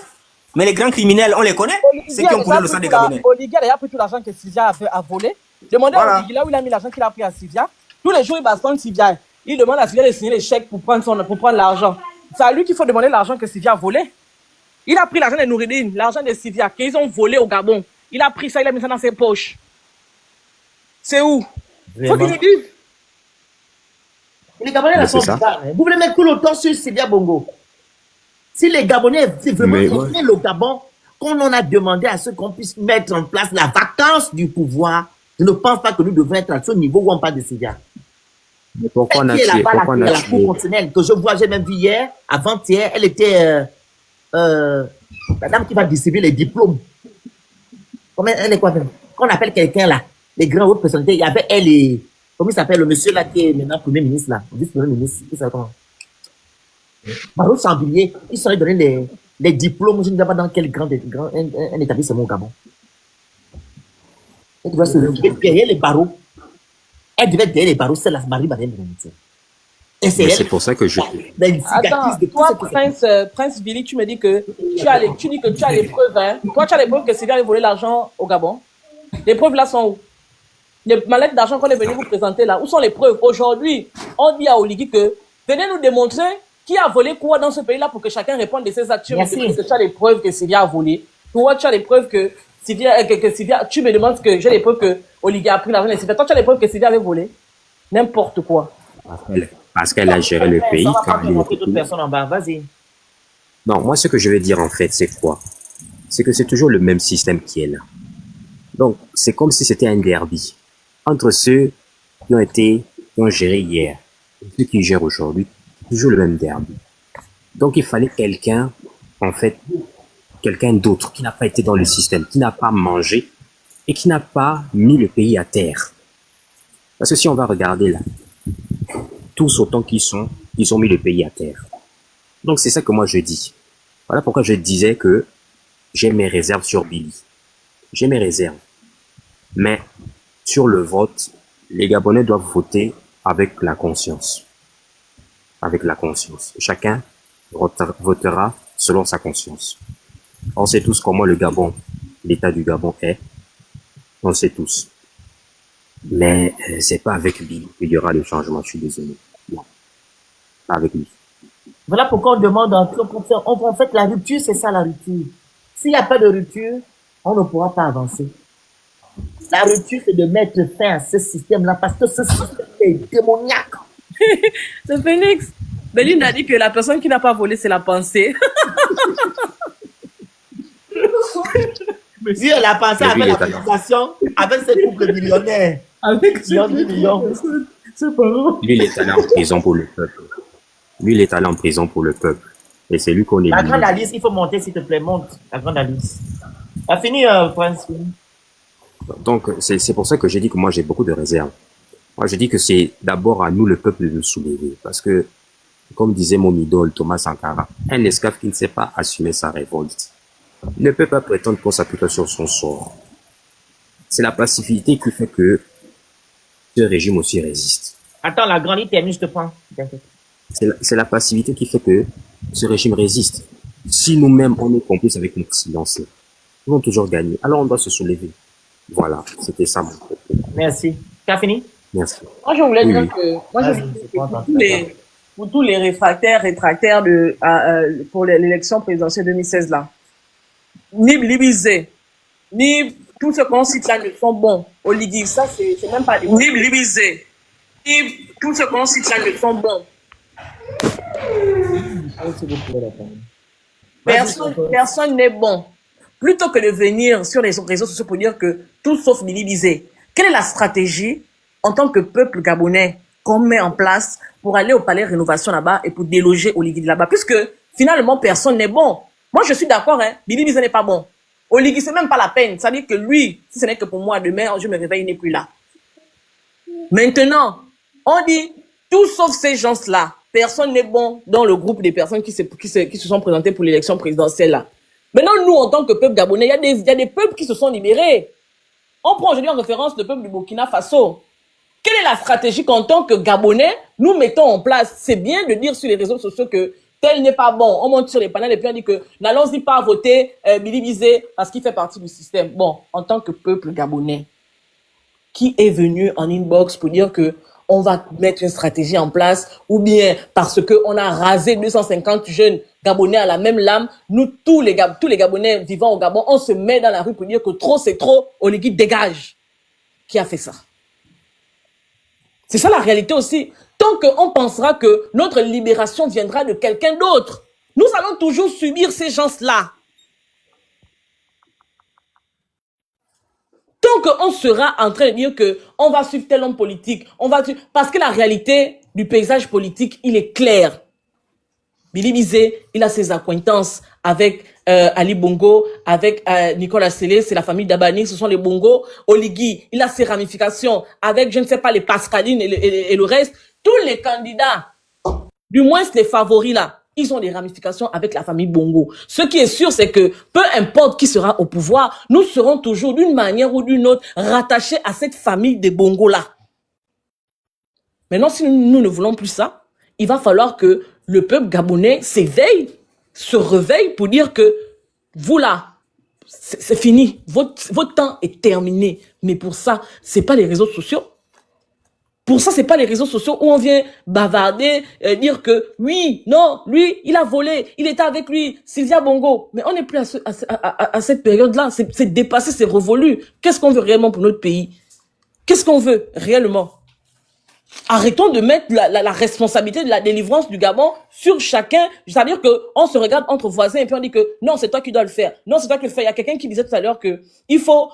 Mais les grands criminels, on les connaît. Ceux qui ont coulé le sang des Gabonais. Oligui a déjà pris tout l'argent que Sylvia a volé. Demandez à Oligui là où il a mis l'argent qu'il a pris à Sylvia. Tous les jours, il bastonne Sylvia. Il demande à Sylvia de signer les chèques pour prendre l'argent. C'est à lui qu'il faut demander l'argent que Sylvia a volé. Il a pris l'argent de Nouridine, l'argent de Sylvia, qu'ils ont volé au Gabon. Il a pris ça, il a mis ça dans ses poches. C'est où? Faut qu'il nous dise. Les Gabonais là sont bizarres. Vous voulez mettre tout le temps sur Sylvia Bongo. Si les Gabonais veulent vraiment le Gabon, qu'on en a demandé à ceux qu'on puisse mettre en place la vacance du pouvoir, je ne pense pas que nous devons être à ce niveau où on parle de Sylvia. Mais pourquoi on a tué la Cour constitutionnelle que je vois, j'ai même vu hier, avant-hier, elle était la dame qui va distribuer les diplômes. Comment elle est quoi même? Qu'on appelle quelqu'un là, les grands hautes personnalités, il y avait elle et comment il s'appelle le monsieur là qui est maintenant premier ministre là, vice-premier ministre, qui s'appelle comment? Barreau Chambillier, ils sont allés donner les diplômes, je ne sais pas dans quel grand un établissement au Gabon. Elle devait se lever derrière les barreaux. Elle devait être derrière les barreaux, c'est la Marie Madeleine de Mounitier. Et c'est pour ça que je... Attends, toi, Prince Billy, tu me dis que tu dis que tu as les preuves, hein. Toi, tu as les preuves que Sylvia a volé l'argent au Gabon. Les preuves là sont où? Les mallettes d'argent qu'on est venu vous présenter là, où sont les preuves? Aujourd'hui, on dit à Oligui que venez nous démontrer qui a volé quoi dans ce pays-là pour que chacun réponde de ses actions. Parce que tu as les preuves que Sylvia a volé. Toi, tu as les preuves que Sylvia, tu me demandes que j'ai les preuves que Oligui a pris l'argent de Sylvia. Toi, tu as les preuves que Sylvia avait volé. N'importe quoi. Parce qu'elle a géré le pays. Non, moi, ce que je vais dire en fait, c'est quoi? C'est que c'est toujours le même système qui est là. Donc, c'est comme si c'était un derby entre ceux qui ont géré hier et ceux qui gèrent aujourd'hui. Toujours le même derby. Donc, il fallait quelqu'un, en fait, quelqu'un d'autre qui n'a pas été dans le système, qui n'a pas mangé et qui n'a pas mis le pays à terre. Parce que si on va regarder là, tous autant qu'ils ont mis le pays à terre. Donc, c'est ça que moi je dis. Voilà pourquoi je disais que j'ai mes réserves sur Billy. J'ai mes réserves. Mais, sur le vote, les Gabonais doivent voter avec la conscience. Avec la conscience. Chacun votera selon sa conscience. On sait tous comment le Gabon, l'état du Gabon est. On sait tous. Mais c'est pas avec Billy qu'il y aura le changement, je suis désolé. Non. Pas avec lui. Voilà pourquoi on demande en fait la rupture, c'est ça la rupture. S'il n'y a pas de rupture, on ne pourra pas avancer. La rupture, c'est de mettre fin à ce système-là parce que ce système est démoniaque. C'est Phoenix. Beline a dit que la personne qui n'a pas volé, c'est la pensée. Si elle a pensé avec la population, avec ses couples millionnaires. Avec millions. C'est pas vrai. Lui, il est allé en prison pour le peuple. Lui, il est allé en prison pour le peuple. Et c'est lui qu'on est. La grande Alice, il faut monter, s'il te plaît, monte. La grande Alice. A fini, Prince. Donc, c'est pour ça que j'ai dit que moi, j'ai beaucoup de réserves. Moi, je dis que c'est d'abord à nous, le peuple, de nous soulever. Parce que, comme disait mon idole Thomas Sankara, un esclave qui ne sait pas assumer sa révolte ne peut pas prétendre qu'on s'applique sur son sort. C'est la passivité qui fait que ce régime aussi résiste. Attends, la grande, il termine, je te prends. C'est la passivité qui fait que ce régime résiste. Si nous-mêmes, on est complices avec notre silence, nous allons toujours gagner. Alors, on doit se soulever. Voilà, c'était ça mon propos. Merci. Tu as fini? Merci. Moi, je voulais dire que pour tous les réfractaires pour l'élection présidentielle 2016 là, ni Libizé, ni tous ceux qu'on cite là ne sont bons. Oligui, ça c'est même pas ni Libizé, ni tous ceux qu'on cite là ne sont bons. Personne n'est bon. Plutôt que de venir sur les réseaux sociaux pour dire que tout sauf Libizé. Quelle est la stratégie en tant que peuple gabonais qu'on met en place pour aller au palais de rénovation là-bas et pour déloger Oligui de là-bas? Puisque finalement, personne n'est bon. Moi, je suis d'accord, hein. Libizé n'est pas bon. Oligui, c'est même pas la peine. Ça veut dire que lui, si ce n'est que pour moi, demain, je me réveille, il n'est plus là. Maintenant, on dit, tout sauf ces gens-là, personne n'est bon dans le groupe des personnes qui se sont présentées pour l'élection présidentielle là. Maintenant, nous, en tant que peuple gabonais, il y a des peuples qui se sont libérés. On prend aujourd'hui en référence le peuple du Burkina Faso. Quelle est la stratégie qu'en tant que Gabonais, nous mettons en place? C'est bien de dire sur les réseaux sociaux que tel n'est pas bon. On monte sur les panels et puis on dit que n'allons-y pas voter Bilibizé parce qu'il fait partie du système. Bon, en tant que peuple gabonais, qui est venu en inbox pour dire que on va mettre une stratégie en place, ou bien parce que on a rasé 250 jeunes Gabonais à la même lame, nous, tous les Gabonais vivant au Gabon, on se met dans la rue pour dire que trop c'est trop, Oligui dégage. Qui a fait ça? C'est ça la réalité aussi. Tant qu'on pensera que notre libération viendra de quelqu'un d'autre, nous allons toujours subir ces gens-là. Tant qu'on sera en train de dire que on va suivre tel homme politique, parce que la réalité du paysage politique, il est clair. Bilibizé, il a ses acquaintances avec Ali Bongo, avec Nicolas Sélé, c'est la famille d'Abani, ce sont les Bongo. Oligui, il a ses ramifications avec, je ne sais pas, les Pascaline et le reste. Tous les candidats, du moins les favoris là, ils ont des ramifications avec la famille Bongo. Ce qui est sûr, c'est que peu importe qui sera au pouvoir, nous serons toujours d'une manière ou d'une autre rattachés à cette famille des Bongo là. Maintenant, si nous ne voulons plus ça, il va falloir que le peuple gabonais s'éveille, se réveille pour dire que vous là, c'est fini, votre temps est terminé. Mais pour ça, c'est pas les réseaux sociaux. Pour ça, c'est pas les réseaux sociaux où on vient bavarder, dire que oui, non, lui, il a volé, il était avec lui, Sylvia Bongo. Mais on n'est plus à cette période-là. C'est dépassé, c'est révolu. Qu'est-ce qu'on veut réellement pour notre pays? Qu'est-ce qu'on veut réellement? Arrêtons de mettre la responsabilité de la délivrance du Gabon sur chacun. C'est-à-dire qu'on se regarde entre voisins et puis on dit que non, c'est toi qui dois le faire. Non, c'est toi qui le fais. Il y a quelqu'un qui disait tout à l'heure que il faut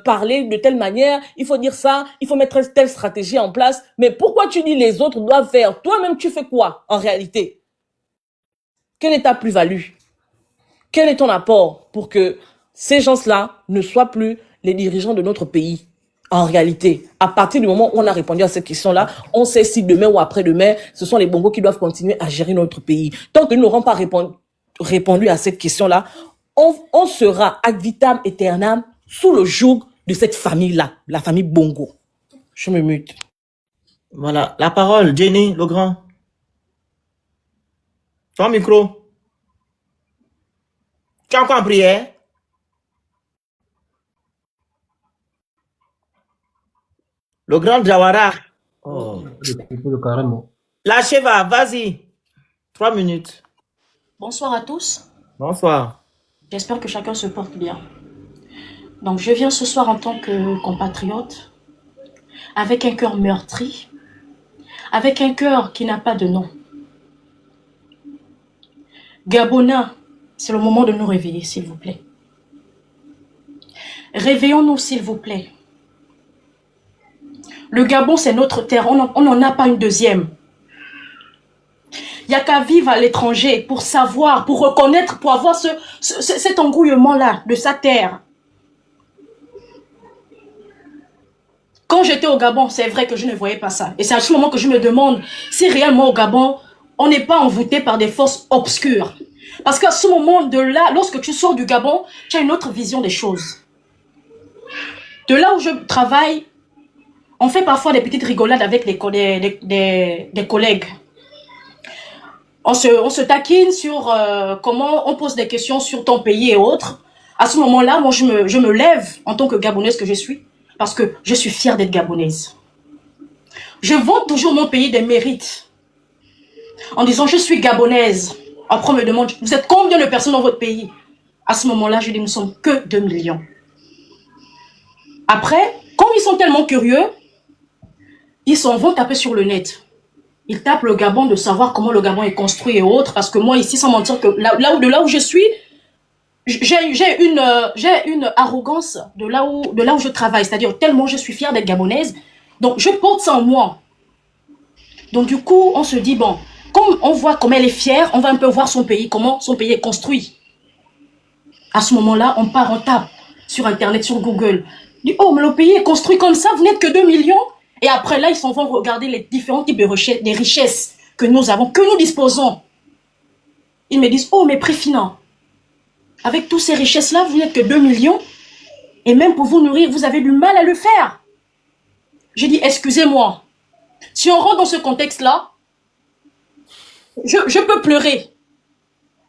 parler de telle manière, il faut dire ça, il faut mettre telle stratégie en place. Mais pourquoi tu dis les autres doivent faire? Toi-même, tu fais quoi en réalité? Quelle est ta plus-value? Quel est ton apport pour que ces gens-là ne soient plus les dirigeants de notre pays? En réalité, à partir du moment où on a répondu à cette question-là, on sait si demain ou après-demain, ce sont les Bongos qui doivent continuer à gérer notre pays. Tant que nous n'aurons pas répondu à cette question-là, on sera ad vitam aeternam sous le joug de cette famille-là, la famille Bongo. Je me mute. Voilà, la parole, Jenny Legrand. Ton micro. Tu as encore en prière? Le grand Jawara. Oh. Carrément. La Cheva, vas-y. 3 minutes. Bonsoir à tous. Bonsoir. J'espère que chacun se porte bien. Donc, je viens ce soir en tant que compatriote, avec un cœur meurtri, avec un cœur qui n'a pas de nom. Gabonais, c'est le moment de nous réveiller, s'il vous plaît. Réveillons-nous, s'il vous plaît. Le Gabon, c'est notre terre. On n'en a pas une deuxième. Il n'y a qu'à vivre à l'étranger pour savoir, pour reconnaître, pour avoir cet engouillement-là de sa terre. Quand j'étais au Gabon, c'est vrai que je ne voyais pas ça. Et c'est à ce moment que je me demande si réellement au Gabon, on n'est pas envoûté par des forces obscures. Parce qu'à ce moment de là, lorsque tu sors du Gabon, tu as une autre vision des choses. De là où je travaille, on fait parfois des petites rigolades avec des collègues. On se taquine sur comment on pose des questions sur ton pays et autres. À ce moment-là, moi, je me lève en tant que Gabonaise que je suis, parce que je suis fière d'être Gabonaise. Je vante toujours mon pays des mérites. En disant, je suis Gabonaise. Après, on me demande, vous êtes combien de personnes dans votre pays? À ce moment-là, je dis, nous ne sommes que 2 millions. Après, comme ils sont tellement curieux, ils s'en vont taper sur le net. Ils tapent le Gabon de savoir comment le Gabon est construit et autres. Parce que moi, ici, sans mentir, que de là où je suis, j'ai une arrogance de là où je travaille. C'est-à-dire, tellement je suis fière d'être gabonaise. Donc, je porte ça en moi. Donc, du coup, on se dit, bon, comme on voit comment elle est fière, on va un peu voir son pays, comment son pays est construit. À ce moment-là, on tape sur Internet, sur Google. On dit, oh, mais le pays est construit comme ça, vous n'êtes que 2 millions. Et après là, ils s'en vont regarder les différents types de richesses que nous avons, que nous disposons. Ils me disent, oh, mais préfinant. Avec toutes ces richesses-là, vous n'êtes que 2 millions. Et même pour vous nourrir, vous avez du mal à le faire. J'ai dit, excusez-moi. Si on rentre dans ce contexte-là, je peux pleurer.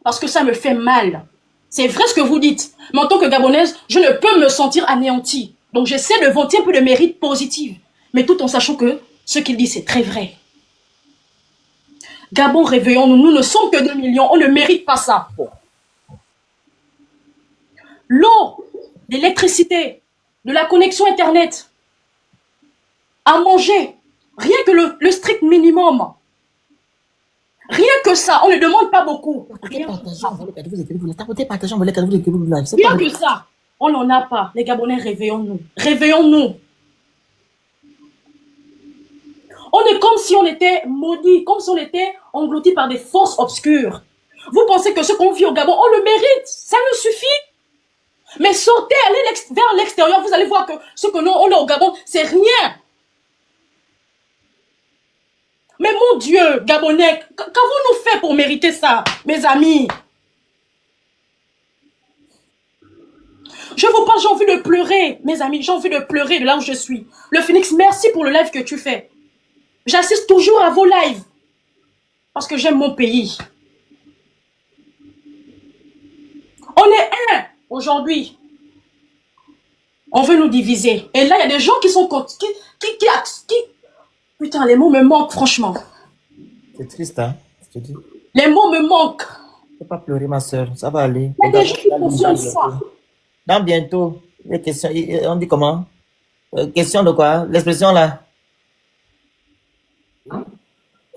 Parce que ça me fait mal. C'est vrai ce que vous dites. Mais en tant que Gabonaise, je ne peux me sentir anéantie. Donc j'essaie de vanter un peu de mérite positif. Mais tout en sachant que ce qu'il dit, c'est très vrai. Gabon, réveillons-nous. Nous ne sommes que 2 millions. On ne mérite pas ça. L'eau, l'électricité, de la connexion Internet, à manger, rien que le strict minimum. Rien que ça, on ne demande pas beaucoup. Rien que ça, on n'en a pas. Les Gabonais, réveillons-nous. Réveillons-nous. On est comme si on était maudits, comme si on était engloutis par des forces obscures. Vous pensez que ce qu'on vit au Gabon, on le mérite, ça nous suffit. Mais sortez, allez vers l'extérieur, vous allez voir que ce que nous, on a au Gabon, c'est rien. Mais mon Dieu, Gabonais, qu'avons-nous fait pour mériter ça, mes amis? Je vous parle, j'ai envie de pleurer, mes amis, j'ai envie de pleurer de là où je suis. Le Phoenix, merci pour le live que tu fais. J'assiste toujours à vos lives. Parce que j'aime mon pays. On est un aujourd'hui. On veut nous diviser. Et là, il y a des gens qui sont contre. Putain, les mots me manquent, franchement. C'est triste, hein, je te dis. Les mots me manquent. Ne pas pleurer, ma soeur, ça va aller. Il y a des gens qui consomment ça. Dans bientôt, les questions, on dit comment? Question de quoi? L'expression là?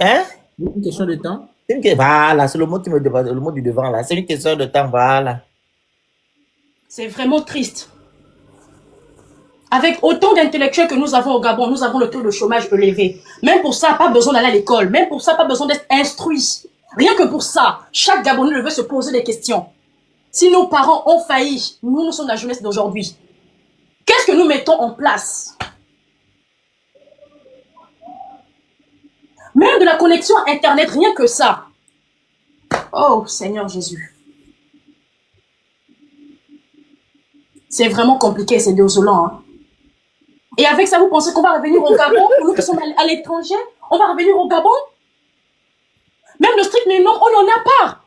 Hein? Une question de temps? Voilà, c'est le mot qui me demande, le mot du devant là. C'est une question de temps, voilà. C'est vraiment triste. Avec autant d'intellectuels que nous avons au Gabon, nous avons le taux de chômage élevé. Même pour ça, pas besoin d'aller à l'école. Même pour ça, pas besoin d'être instruit. Rien que pour ça, chaque Gabonais devait se poser des questions. Si nos parents ont failli, nous sommes la jeunesse d'aujourd'hui. Qu'est-ce que nous mettons en place? Même de la connexion Internet, rien que ça. Oh, Seigneur Jésus. C'est vraiment compliqué, c'est désolant. Hein? Et avec ça, vous pensez qu'on va revenir au Gabon? Pour nous qui sommes à l'étranger, on va revenir au Gabon? Même le strict minimum, on n'en a pas.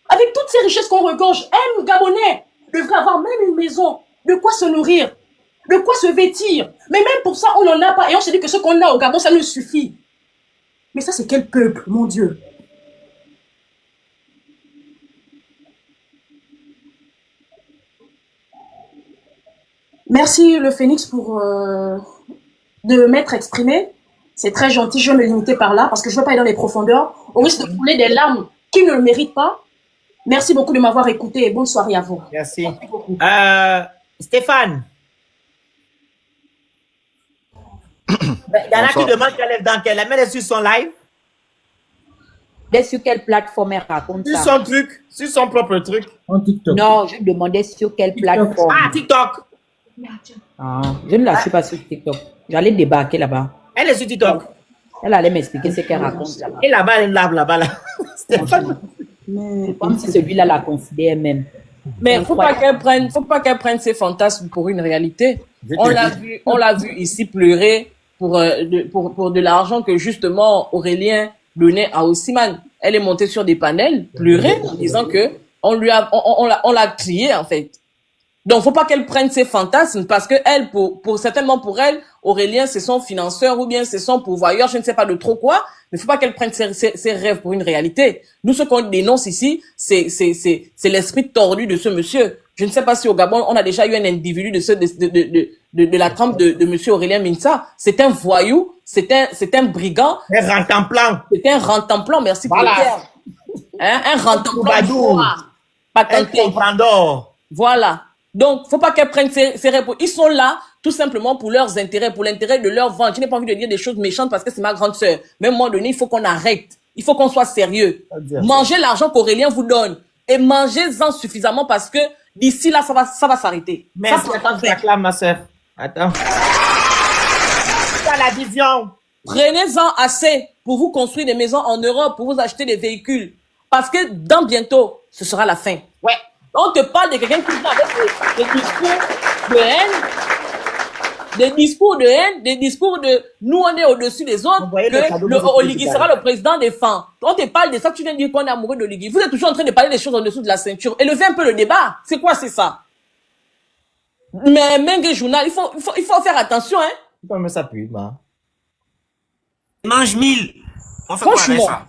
Avec toutes ces richesses qu'on regorge, un Gabonais devrait avoir même une maison, de quoi se nourrir, de quoi se vêtir. Mais même pour ça, on n'en a pas. Et on se dit que ce qu'on a au Gabon, ça nous suffit. Mais ça, c'est quel peuple, mon Dieu? Merci, le Phoenix, pour de m'être exprimé. C'est très gentil, je vais me limiter par là, parce que je ne veux pas aller dans les profondeurs. On risque de couler des larmes qui ne le méritent pas. Merci beaucoup de m'avoir écouté et bonne soirée à vous. Merci. Stéphane. Il y en a qui demandent qu'elle lève dans quelle. La main est sur son live. sur quelle plateforme elle raconte Sur ça. son truc, sur son propre truc. En TikTok. Non, je demandais sur quelle plateforme. Ah, TikTok. Ah, je ne la suis pas sur TikTok. J'allais débarquer là-bas. Elle est sur TikTok. Elle allait m'expliquer ce qu'elle raconte là-bas. Et là-bas, elle lave là-bas. Là. Comme si celui-là la considère même. Mais faut pas qu'elle prenne ses fantasmes pour une réalité. On l'a vu ici pleurer pour de l'argent que justement Aurélien donnait à Osimhen. Elle est montée sur des panels, pleurer en disant que on l'a crié en fait. Donc faut pas qu'elle prenne ses fantasmes parce que elle, certainement pour elle, Aurélien c'est son financeur ou bien c'est son pourvoyeur, je ne sais pas de trop quoi. Mais faut pas qu'elle prenne ses rêves pour une réalité. Nous, ce qu'on dénonce ici, c'est l'esprit tordu de ce monsieur. Je ne sais pas si au Gabon, on a déjà eu un individu de la trempe de monsieur Aurélien Minsa. C'est un voyou, c'est un brigand. Un rentemplant. C'est un rentemplant, merci voilà. pour le terme. Hein, un rentemplant. Un comprendor. Voilà. Donc, faut pas qu'elle prenne ses rêves. Ils sont là, tout simplement pour leurs intérêts, pour l'intérêt de leur vente. Je n'ai pas envie de dire des choses méchantes parce que c'est ma grande sœur. Mais à un moment donné, il faut qu'on arrête. Il faut qu'on soit sérieux. Mangez l'argent qu'Aurélien vous donne. Et mangez-en suffisamment parce que d'ici là, ça va s'arrêter. Merci, attends, je t'acclame, ma sœur. Attends. C'est la vision. Prenez-en assez pour vous construire des maisons en Europe, pour vous acheter des véhicules. Parce que dans bientôt, ce sera la fin. Ouais. On te parle de quelqu'un qui vient avec des discours de haine, des discours de nous on est au-dessus des autres, que Oligui sera le président des femmes. On te parle de ça, tu viens de dire qu'on est amoureux d'Oligui. Vous êtes toujours en train de parler des choses en dessous de la ceinture. Élevez un peu le débat. C'est quoi, c'est ça? Mais Mengue Journal, il faut faire attention, hein. Pourquoi me ça pue, bah? Mange 1000. On fait quoi avec ça?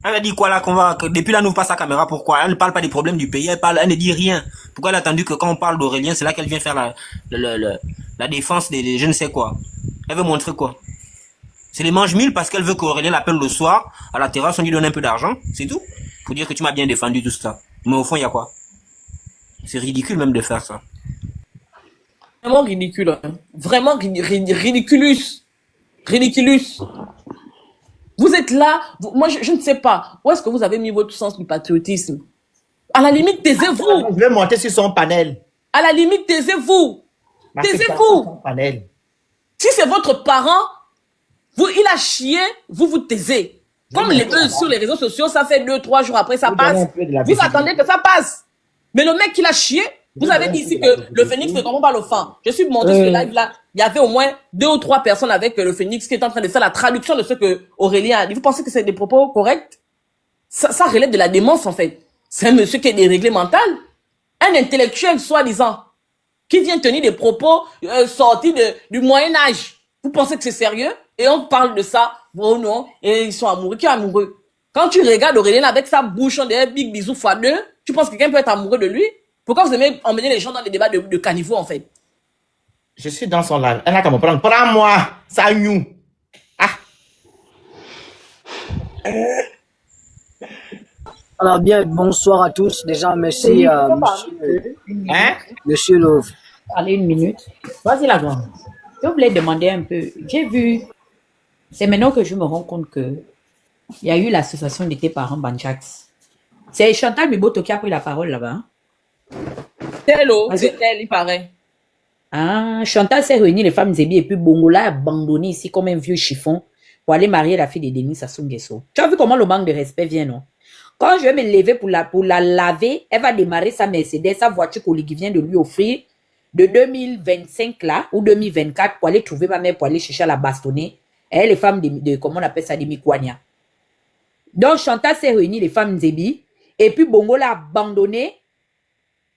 Elle a dit quoi là depuis là, n'ouvre pas sa caméra, pourquoi? Elle ne parle pas des problèmes du pays, elle ne dit rien. Pourquoi elle a attendu que quand on parle d'Aurélien, c'est là qu'elle vient faire la défense des je ne sais quoi? Elle veut montrer quoi? C'est les mange 1000 parce qu'elle veut qu'Aurélien l'appelle le soir, à la terrasse, on lui donne un peu d'argent, c'est tout. Faut dire que tu m'as bien défendu tout ça. Mais au fond, il y a quoi? C'est ridicule même de faire ça. Vraiment ridicule, hein. Vraiment ridiculus. Vous êtes là, moi je ne sais pas, où est-ce que vous avez mis votre sens du patriotisme? À la limite, taisez-vous. Je vais monter sur son panel. À la limite, taisez-vous. Taisez-vous. Si c'est votre parent, il a chié, vous taisez. Comme les eux sur les réseaux sociaux, ça fait 2-3 jours après, ça passe. Vous attendez que ça passe. Mais le mec qui l'a chié, vous avez dit ici que le Phénix ne comprend pas le fan. Je suis monté sur le live là. Il y avait au moins 2 ou 3 personnes avec le Phénix qui étaient en train de faire la traduction de ce que Aurélien a dit. Vous pensez que c'est des propos corrects? Ça relève de la démence en fait. C'est un monsieur qui est déréglé mental. Un intellectuel soi-disant. Qui vient tenir des propos sortis du Moyen-Âge. Vous pensez que c'est sérieux? Et on parle de ça. Bon non. Et ils sont amoureux. Qui est amoureux? Quand tu regardes Aurélien avec sa bouche en des big bisous x2, tu penses que quelqu'un peut être amoureux de lui? Pourquoi vous aimez emmener les gens dans les débats de caniveau, en fait? Je suis dans son live. Elle a qu'à me prendre. Prends-moi, ça nous. Ah. Alors bien, bonsoir à tous. Déjà, merci à monsieur Love. Allez, une minute. Vas-y, la grande. Je voulais demander un peu. J'ai vu, c'est maintenant que je me rends compte que il y a eu l'association d'été parents Banjax. C'est Chantal Miboto qui a pris la parole là-bas. Hein? C'est elle, il paraît. Ah, Chantal s'est réunie les femmes Zébi et puis Bongola a abandonné ici comme un vieux chiffon pour aller marier la fille de Denis Sassou Nguesso. Tu as vu comment le manque de respect vient, non? Quand je vais me lever pour la laver, elle va démarrer sa Mercedes, sa voiture qu'Oligui vient de lui offrir de 2025 là, ou 2024 pour aller trouver ma mère, pour aller chercher à la bastonner. Elle, les femmes de comment on appelle ça, des Mikwanya. Donc Chantal s'est réunie les femmes Zébi et puis Bongola a abandonné.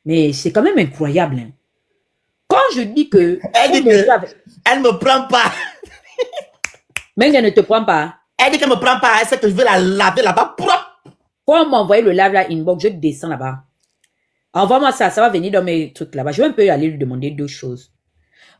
Mais c'est quand même incroyable. Hein. Quand je dis que... Elle dit elle me prend pas. Mais elle ne te prend pas. Elle dit qu'elle me prend pas. Elle sait que je vais la laver là-bas. Quand on m'envoie le live là, inbox, je descends là-bas. Envoie-moi ça, ça va venir dans mes trucs là-bas. Je vais un peu aller lui demander 2 choses.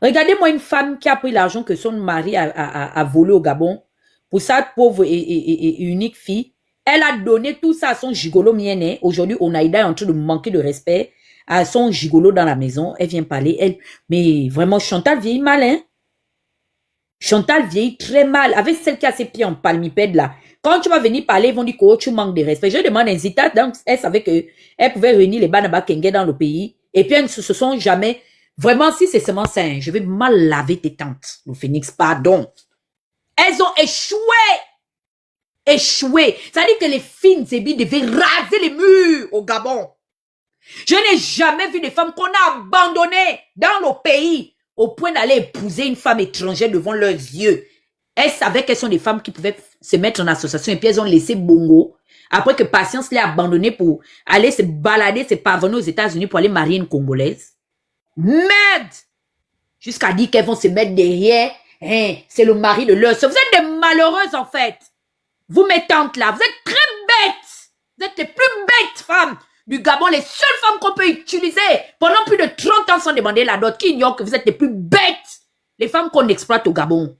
Regardez-moi une femme qui a pris l'argent que son mari a volé au Gabon pour sa pauvre et unique fille. Elle a donné tout ça à son gigolo mienné. Aujourd'hui, Onaïda est en train de manquer de respect à son gigolo dans la maison. Elle vient parler. Mais vraiment, Chantal vieillit mal, hein? Chantal vieillit très mal. Avec celle qui a ses pieds en palmipède là. Quand tu vas venir parler, ils vont dire que tu manques de respect. Je demande à Zita, donc elle savait qu'elle pouvait réunir les Banaba Kenge dans le pays. Et puis elles ne se sont jamais... Vraiment, si c'est seulement ça, je vais mal laver tes tantes. Le Phoenix, pardon. Elles ont échoué. Échoué. Ça veut dire que les filles Nzebi devaient raser les murs au Gabon. Je n'ai jamais vu des femmes qu'on a abandonnées dans nos pays au point d'aller épouser une femme étrangère devant leurs yeux. Elles savaient qu'elles sont des femmes qui pouvaient se mettre en association et puis elles ont laissé Bongo. Après que Patience les a abandonnées pour aller se balader, se parvenir aux États-Unis pour aller marier une Congolaise. Merde! Jusqu'à dire qu'elles vont se mettre derrière. Hein, c'est le mari de leur soeur. Vous êtes des malheureuses en fait. Vous mes tantes là, vous êtes très bêtes. Vous êtes les plus bêtes femmes du Gabon. Les seules femmes qu'on peut utiliser pendant plus de 30 ans sans demander la dot. Qui ignore que vous êtes les plus bêtes. Les femmes qu'on exploite au Gabon.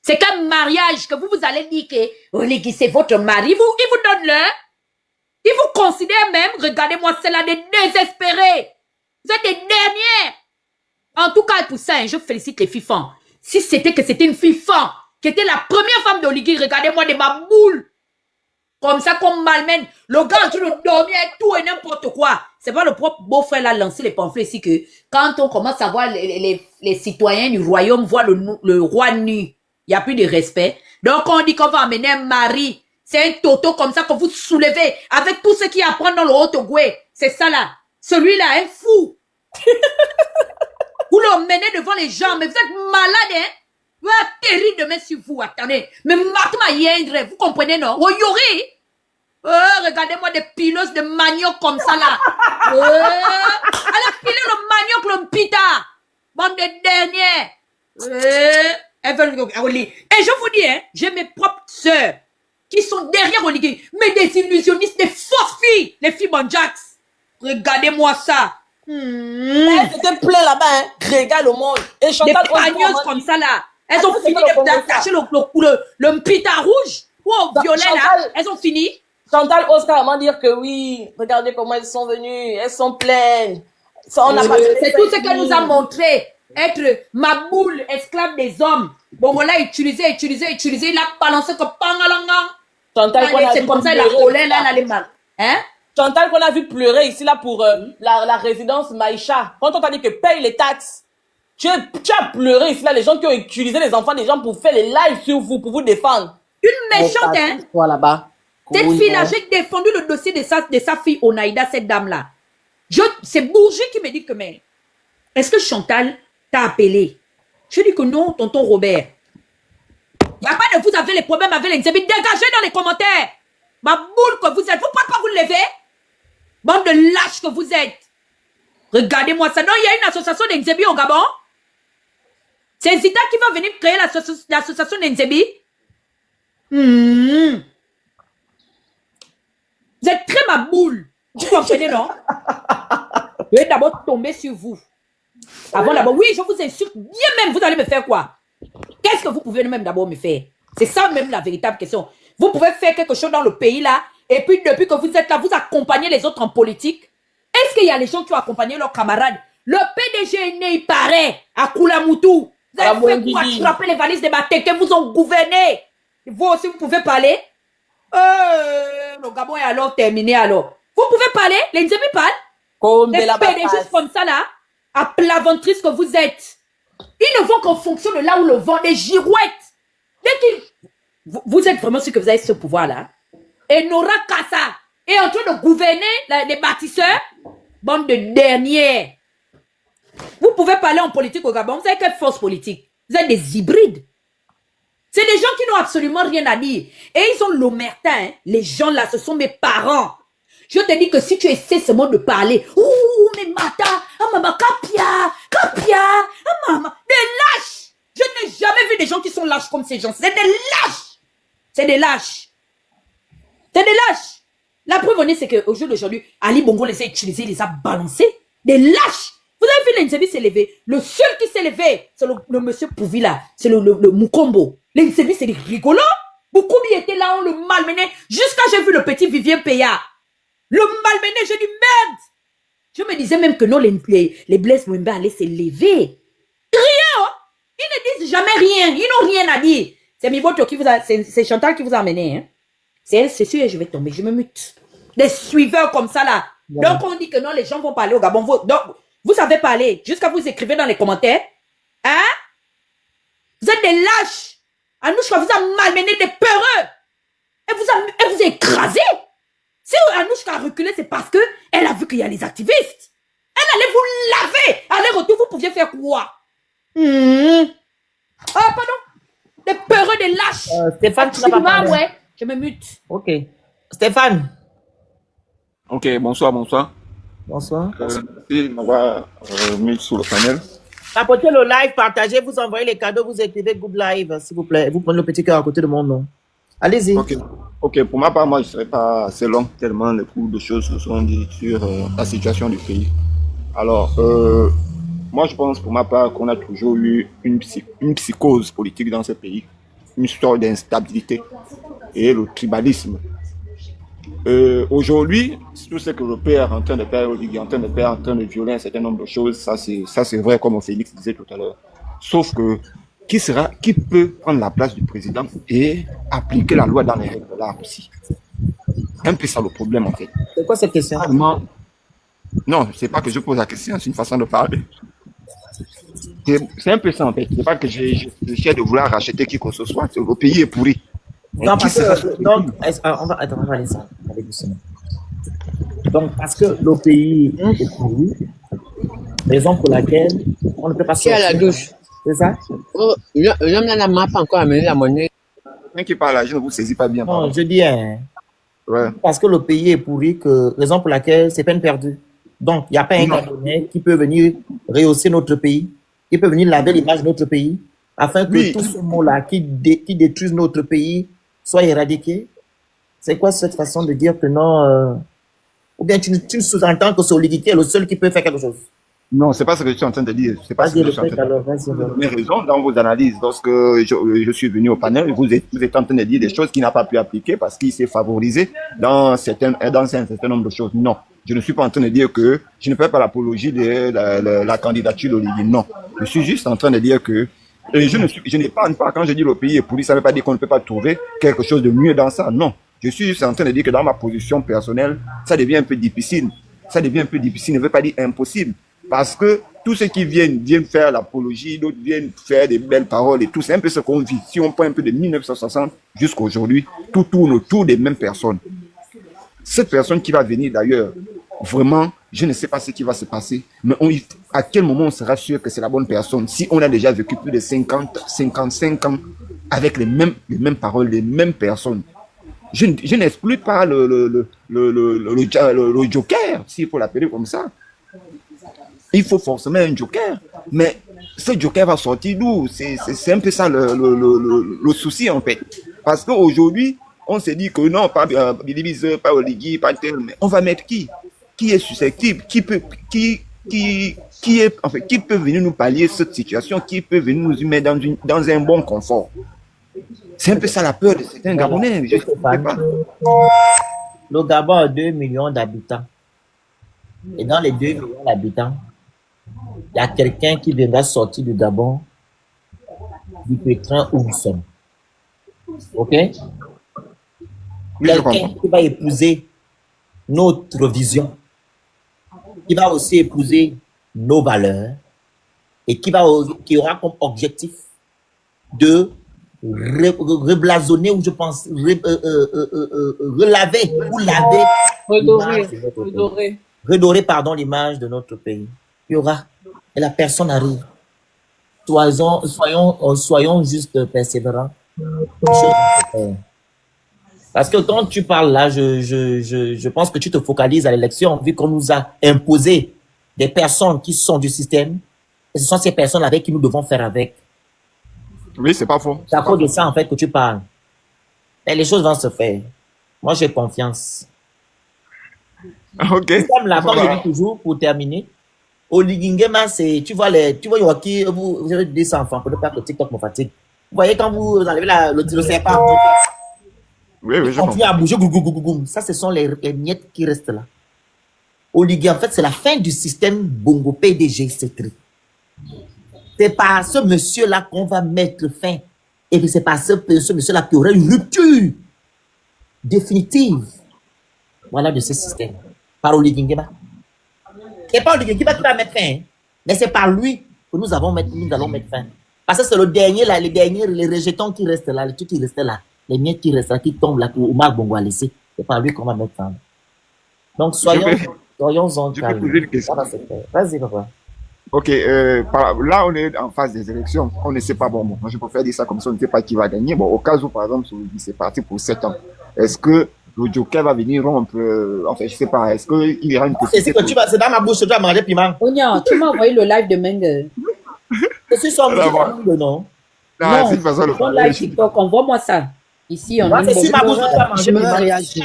C'est qu'un mariage que vous allez dire que Oligui, c'est votre mari. Il vous donne l'heure. Il vous considère même, regardez-moi, c'est là des désespérés. Vous êtes des derniers. En tout cas, pour ça, je félicite les filles femmes. Si c'était que c'était une fille femme, qui était la première femme d'Oligui, regardez-moi de ma boule. Comme ça qu'on malmène. Le gars en train de dormir et tout et n'importe quoi. C'est pas le propre beau-frère là lancé les pamphlets ici que quand on commence à voir les citoyens du royaume voir le roi nu, il n'y a plus de respect. Donc on dit qu'on va amener un mari. C'est un toto comme ça que vous soulevez avec tout ce qu'il y a à prendre dans le Haut-Ogoué. C'est ça là. Celui-là, un fou. Vous le menez devant les gens, mais vous êtes malade, hein? Vous êtes terrible demain sur vous, attendez. Mais Matma Yendre, vous comprenez, non? Oh, Yori! Regardez-moi des pileuses de manioc comme ça, là. Allez piler le manioc, le pita. Bande de derniers. Elles veulent et je vous dis, hein, j'ai mes propres sœurs qui sont derrière Oligui, mais des illusionnistes, des fausses filles, les filles Banjax. Regardez-moi ça. Elles étaient pleines là-bas, hein. Regarde le monde. Et Chantal, des pagneuses comme ça là. Elles ont fini d'attacher le mpita rouge ou au violet là. Elles ont fini. Chantal Oscar m'a dire que oui. Regardez comment elles sont venues. Elles sont pleines. C'est tout ce qu'elle nous a montré. Être ma boule, esclave des hommes. Bon, voilà, utiliser. Il a balancé comme pangalanga. Chantal, c'est comme ça, la colère là, les mal. Hein? Chantal qu'on a vu pleurer ici là pour la résidence Maïcha. Quand on t'a dit que paye les taxes, tu as pleuré ici là, les gens qui ont utilisé les enfants des gens pour faire les lives sur vous, pour vous défendre. Une méchante, hein? Toi là-bas. Cette fille-là, j'ai défendu le dossier de sa fille Onaïda, cette dame-là. C'est Bourgie qui me dit que, mais, est-ce que Chantal t'a appelé? Je dis que non, tonton Robert. Il n'y a pas de vous avez les problèmes avec les Nzebi. Dégagez dans les commentaires. Ma boule que vous êtes. Vous ne pouvez pas vous lever. Bande de lâches que vous êtes. Regardez-moi ça. Non, il y a une association d'Nzebi au Gabon. C'est Zita qui va venir créer l'association d'Nzebi. Vous êtes très ma boule. Vous comprenez, non? Je vais d'abord tomber sur vous. Avant d'abord, oui, je vous insulte bien même. Vous allez me faire quoi? Qu'est-ce que vous pouvez même d'abord me faire? C'est ça même la véritable question. Vous pouvez faire quelque chose dans le pays là, et puis depuis que vous êtes là, vous accompagnez les autres en politique. Est-ce qu'il y a les gens qui ont accompagné leurs camarades? Le PDG est né, il paraît, à Koulamoutou. Vous avez fait quoi? Attraper les valises des Mateke, vous ont gouverné. Vous aussi, vous pouvez parler? Le Gabon est alors terminé alors. Vous pouvez parler? Les Nzemi parlent? Les PDG comme ça là, à plaventrice que vous êtes. Ils ne vont qu'en fonction de là où le vent, des girouettes. Dès qu'ils... Vous êtes vraiment sûr que vous avez ce pouvoir-là? Et Nora Kassa est en train de gouverner les bâtisseurs? Bande de derniers. Vous pouvez parler en politique au Gabon. Vous avez quelle force politique? Vous êtes des hybrides. C'est des gens qui n'ont absolument rien à dire. Et ils ont l'omerta. Hein? Les gens là, ce sont mes parents. Je te dis que si tu essaies seulement de parler, ouh, mais Mata, ah maman, Kapia, ah maman, des lâches. Je n'ai jamais vu des gens qui sont lâches comme ces gens. C'est des lâches. C'est des lâches. C'est des lâches. La preuve en est, c'est qu'au jour d'aujourd'hui, Ali Bongo les a utilisés, il les a balancés. Des lâches. Vous avez vu l'Nzebi s'est levé. Le seul qui s'est levé, c'est le monsieur Pouvi là. C'est le Mukombo. L'Nzebi, c'est des rigolos. Mukombi était là, on le malmenait. Jusqu'à j'ai vu le petit Vivien Peya. Le malmené, j'ai dit merde. Je me disais même que non, les Blaise Mouemba allaient se lever. Rien, hein? Ils ne disent jamais rien. Ils n'ont rien à dire. C'est Mivoto qui vous a, c'est Chantal qui vous a amené, hein? C'est sûr, je vais tomber, je me mute. Des suiveurs comme ça là. Ouais. Donc on dit que non, les gens vont parler au Gabon. Donc, vous savez parler, jusqu'à vous écrivez dans les commentaires. Hein? Vous êtes des lâches. Anouchka vous a malmené, des peureux. Elle vous a écrasé. Si Anouchka a reculé, c'est parce que elle a vu qu'il y a les activistes. Elle allait vous laver. Aller-retour, vous pouviez faire quoi? Ah, pardon. Des peureux, des lâches. Stéphane, tu n'as pas parlé. Ouais, je me mute. Ok. Stéphane. Ok, bonsoir. Bonsoir. Merci de m'avoir mis sur le panel. Apportez le live, partagez, vous envoyez les cadeaux, vous écrivez Good Live, s'il vous plaît. Vous prenez le petit cœur à côté de mon nom. Allez-y. Ok, pour ma part, moi, je ne serai pas assez long, tellement les coups de choses se sont dit sur la situation du pays. Alors, moi, je pense pour ma part qu'on a toujours eu une psychose politique dans ce pays, une histoire d'instabilité et le tribalisme. Aujourd'hui, tout ce que le père est en train de faire, est en train de violer un certain nombre de choses, ça c'est vrai comme Félix disait tout à l'heure. Sauf que qui peut prendre la place du président et appliquer la loi dans les règles de l'art aussi? C'est un peu ça le problème en fait. C'est quoi cette question? Non, c'est pas que je pose la question, c'est une façon de parler. C'est un peu ça en fait. C'est pas que j'essaie de vouloir racheter qui que ce soit. Le pays est pourri. Non, parce que, donc, on va aller ça. Allez doucement. Donc, parce que le pays est pourri, raison pour laquelle on ne peut pas sortir. À la douche. C'est ça? L'homme n'a pas encore amené la monnaie. Quelqu'un qui parle là, je ne vous saisis pas bien. Non, pardon. Je dis, ouais. Parce que le pays est pourri, raison pour laquelle c'est peine perdue. Donc, il n'y a pas un Gabonais qui peut venir rehausser notre pays, qui peut venir laver l'image de notre pays, afin que tous ces mots-là qui détruisent notre pays soient éradiqués. C'est quoi cette façon de dire que non ou bien tu sous-entends que c'est Oligui qui est le seul qui peut faire quelque chose? Non, c'est pas ce que je suis en train de dire. C'est pas ce que je suis en train de dire. Vous avez raison dans vos analyses. Lorsque je suis venu au panel, vous êtes en train de dire des choses qu'il n'a pas pu appliquer parce qu'il s'est favorisé dans un certain nombre de choses. Non, je ne suis pas en train de dire que je ne fais pas l'apologie de la candidature d'Oligui. Non, je suis juste en train de dire que je n'épargne pas quand je dis le pays est pourri, ça ne veut pas dire qu'on ne peut pas trouver quelque chose de mieux dans ça. Non, je suis juste en train de dire que dans ma position personnelle, ça devient un peu difficile. Ça devient un peu difficile, ne veut pas dire impossible. Parce que tous ceux qui viennent faire l'apologie, d'autres viennent faire des belles paroles et tout, c'est un peu ce qu'on vit. Si on prend un peu de 1960 jusqu'à aujourd'hui, tout tourne autour des mêmes personnes. Cette personne qui va venir d'ailleurs, vraiment, je ne sais pas ce qui va se passer, mais à quel moment on sera sûr que c'est la bonne personne si on a déjà vécu plus de 50, 55 ans avec les mêmes paroles, les mêmes personnes. Je n'exclus pas le joker, s'il faut l'appeler comme ça. Il faut forcément un joker, mais ce joker va sortir d'où? C'est un peu ça le souci en fait. Parce qu'aujourd'hui, on s'est dit que non, pas Billy, pas Oligui, pas tel, mais on va mettre qui? Qui est susceptible? Qui peut venir nous pallier cette situation? Qui peut venir nous mettre dans un bon confort? C'est un peu ça la peur de certains Gabonais. Je sais pas. Le Gabon a 2 millions d'habitants. Et dans les 2 millions d'habitants, il y a quelqu'un qui viendra sortir du Gabon du pétrin où nous sommes. Ok? Quelqu'un qui va épouser notre vision, qui va aussi épouser nos valeurs et qui aura comme objectif de reblasonner ou je pense relaver ou laver redorer pardon l'image de notre pays. Il y aura et la personne arrive. Soyons juste persévérants. Parce que quand tu parles là, je pense que tu te focalises à l'élection, vu qu'on nous a imposé des personnes qui sont du système, et ce sont ces personnes avec qui nous devons faire avec. Oui, c'est pas faux. C'est à cause de ça, en fait, que tu parles. Et les choses vont se faire. Moi, j'ai confiance. Ok. Comme là, comme je dis toujours, pour terminer, Oligui Nguema, c'est, tu vois, Yoki, vous avez des enfants, pour ne pas que TikTok me fatigue. Vous voyez, quand vous enlevez le serpent, oui, je continue à bouger, ça, ce sont les miettes qui restent là. Oligui, en fait, c'est la fin du système Bongo PDG, c'est triste. C'est par ce monsieur-là qu'on va mettre fin. Et puis c'est par ce monsieur-là qu'il y aura une rupture définitive, voilà, de ce système, par Oligui Nguema. C'est pas Oligui Nguema qui va mettre fin, hein, mais c'est par lui que nous allons mettre fin. Parce que c'est le dernier, là, les rejetons qui restent là, les trucs qui restent là, les miettes qui restent là, qui tombent là, que Omar Bongo a laissé. C'est par lui qu'on va mettre fin. Donc, soyons-en calmes. Poser une question. Vas-y, papa. Ok, là, on est en phase des élections. On ne sait pas, bon, moi, je préfère dire ça comme ça, on ne sait pas qui va gagner. Bon, au cas où, par exemple, c'est parti pour 7 ans. Est-ce que le Joker va venir rompre, enfin, je sais pas, est-ce qu'il y aura une possibilité? C'est dans ma bouche, tu vas manger piment. Ognan, tu m'as envoyé le live de Menge. Je suis sur le non. Non, ton live TikTok, envoie-moi ça. Ici, on c'est sur ma bouche, tu vas manger piment. J'aimerais réagir.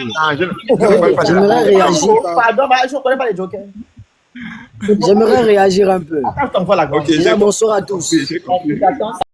J'aimerais réagir. Pardon, je ne connais pas les Jokers. J'aimerais réagir un peu. Attends, je t'envoie la gorge. Déjà, bonsoir à tous.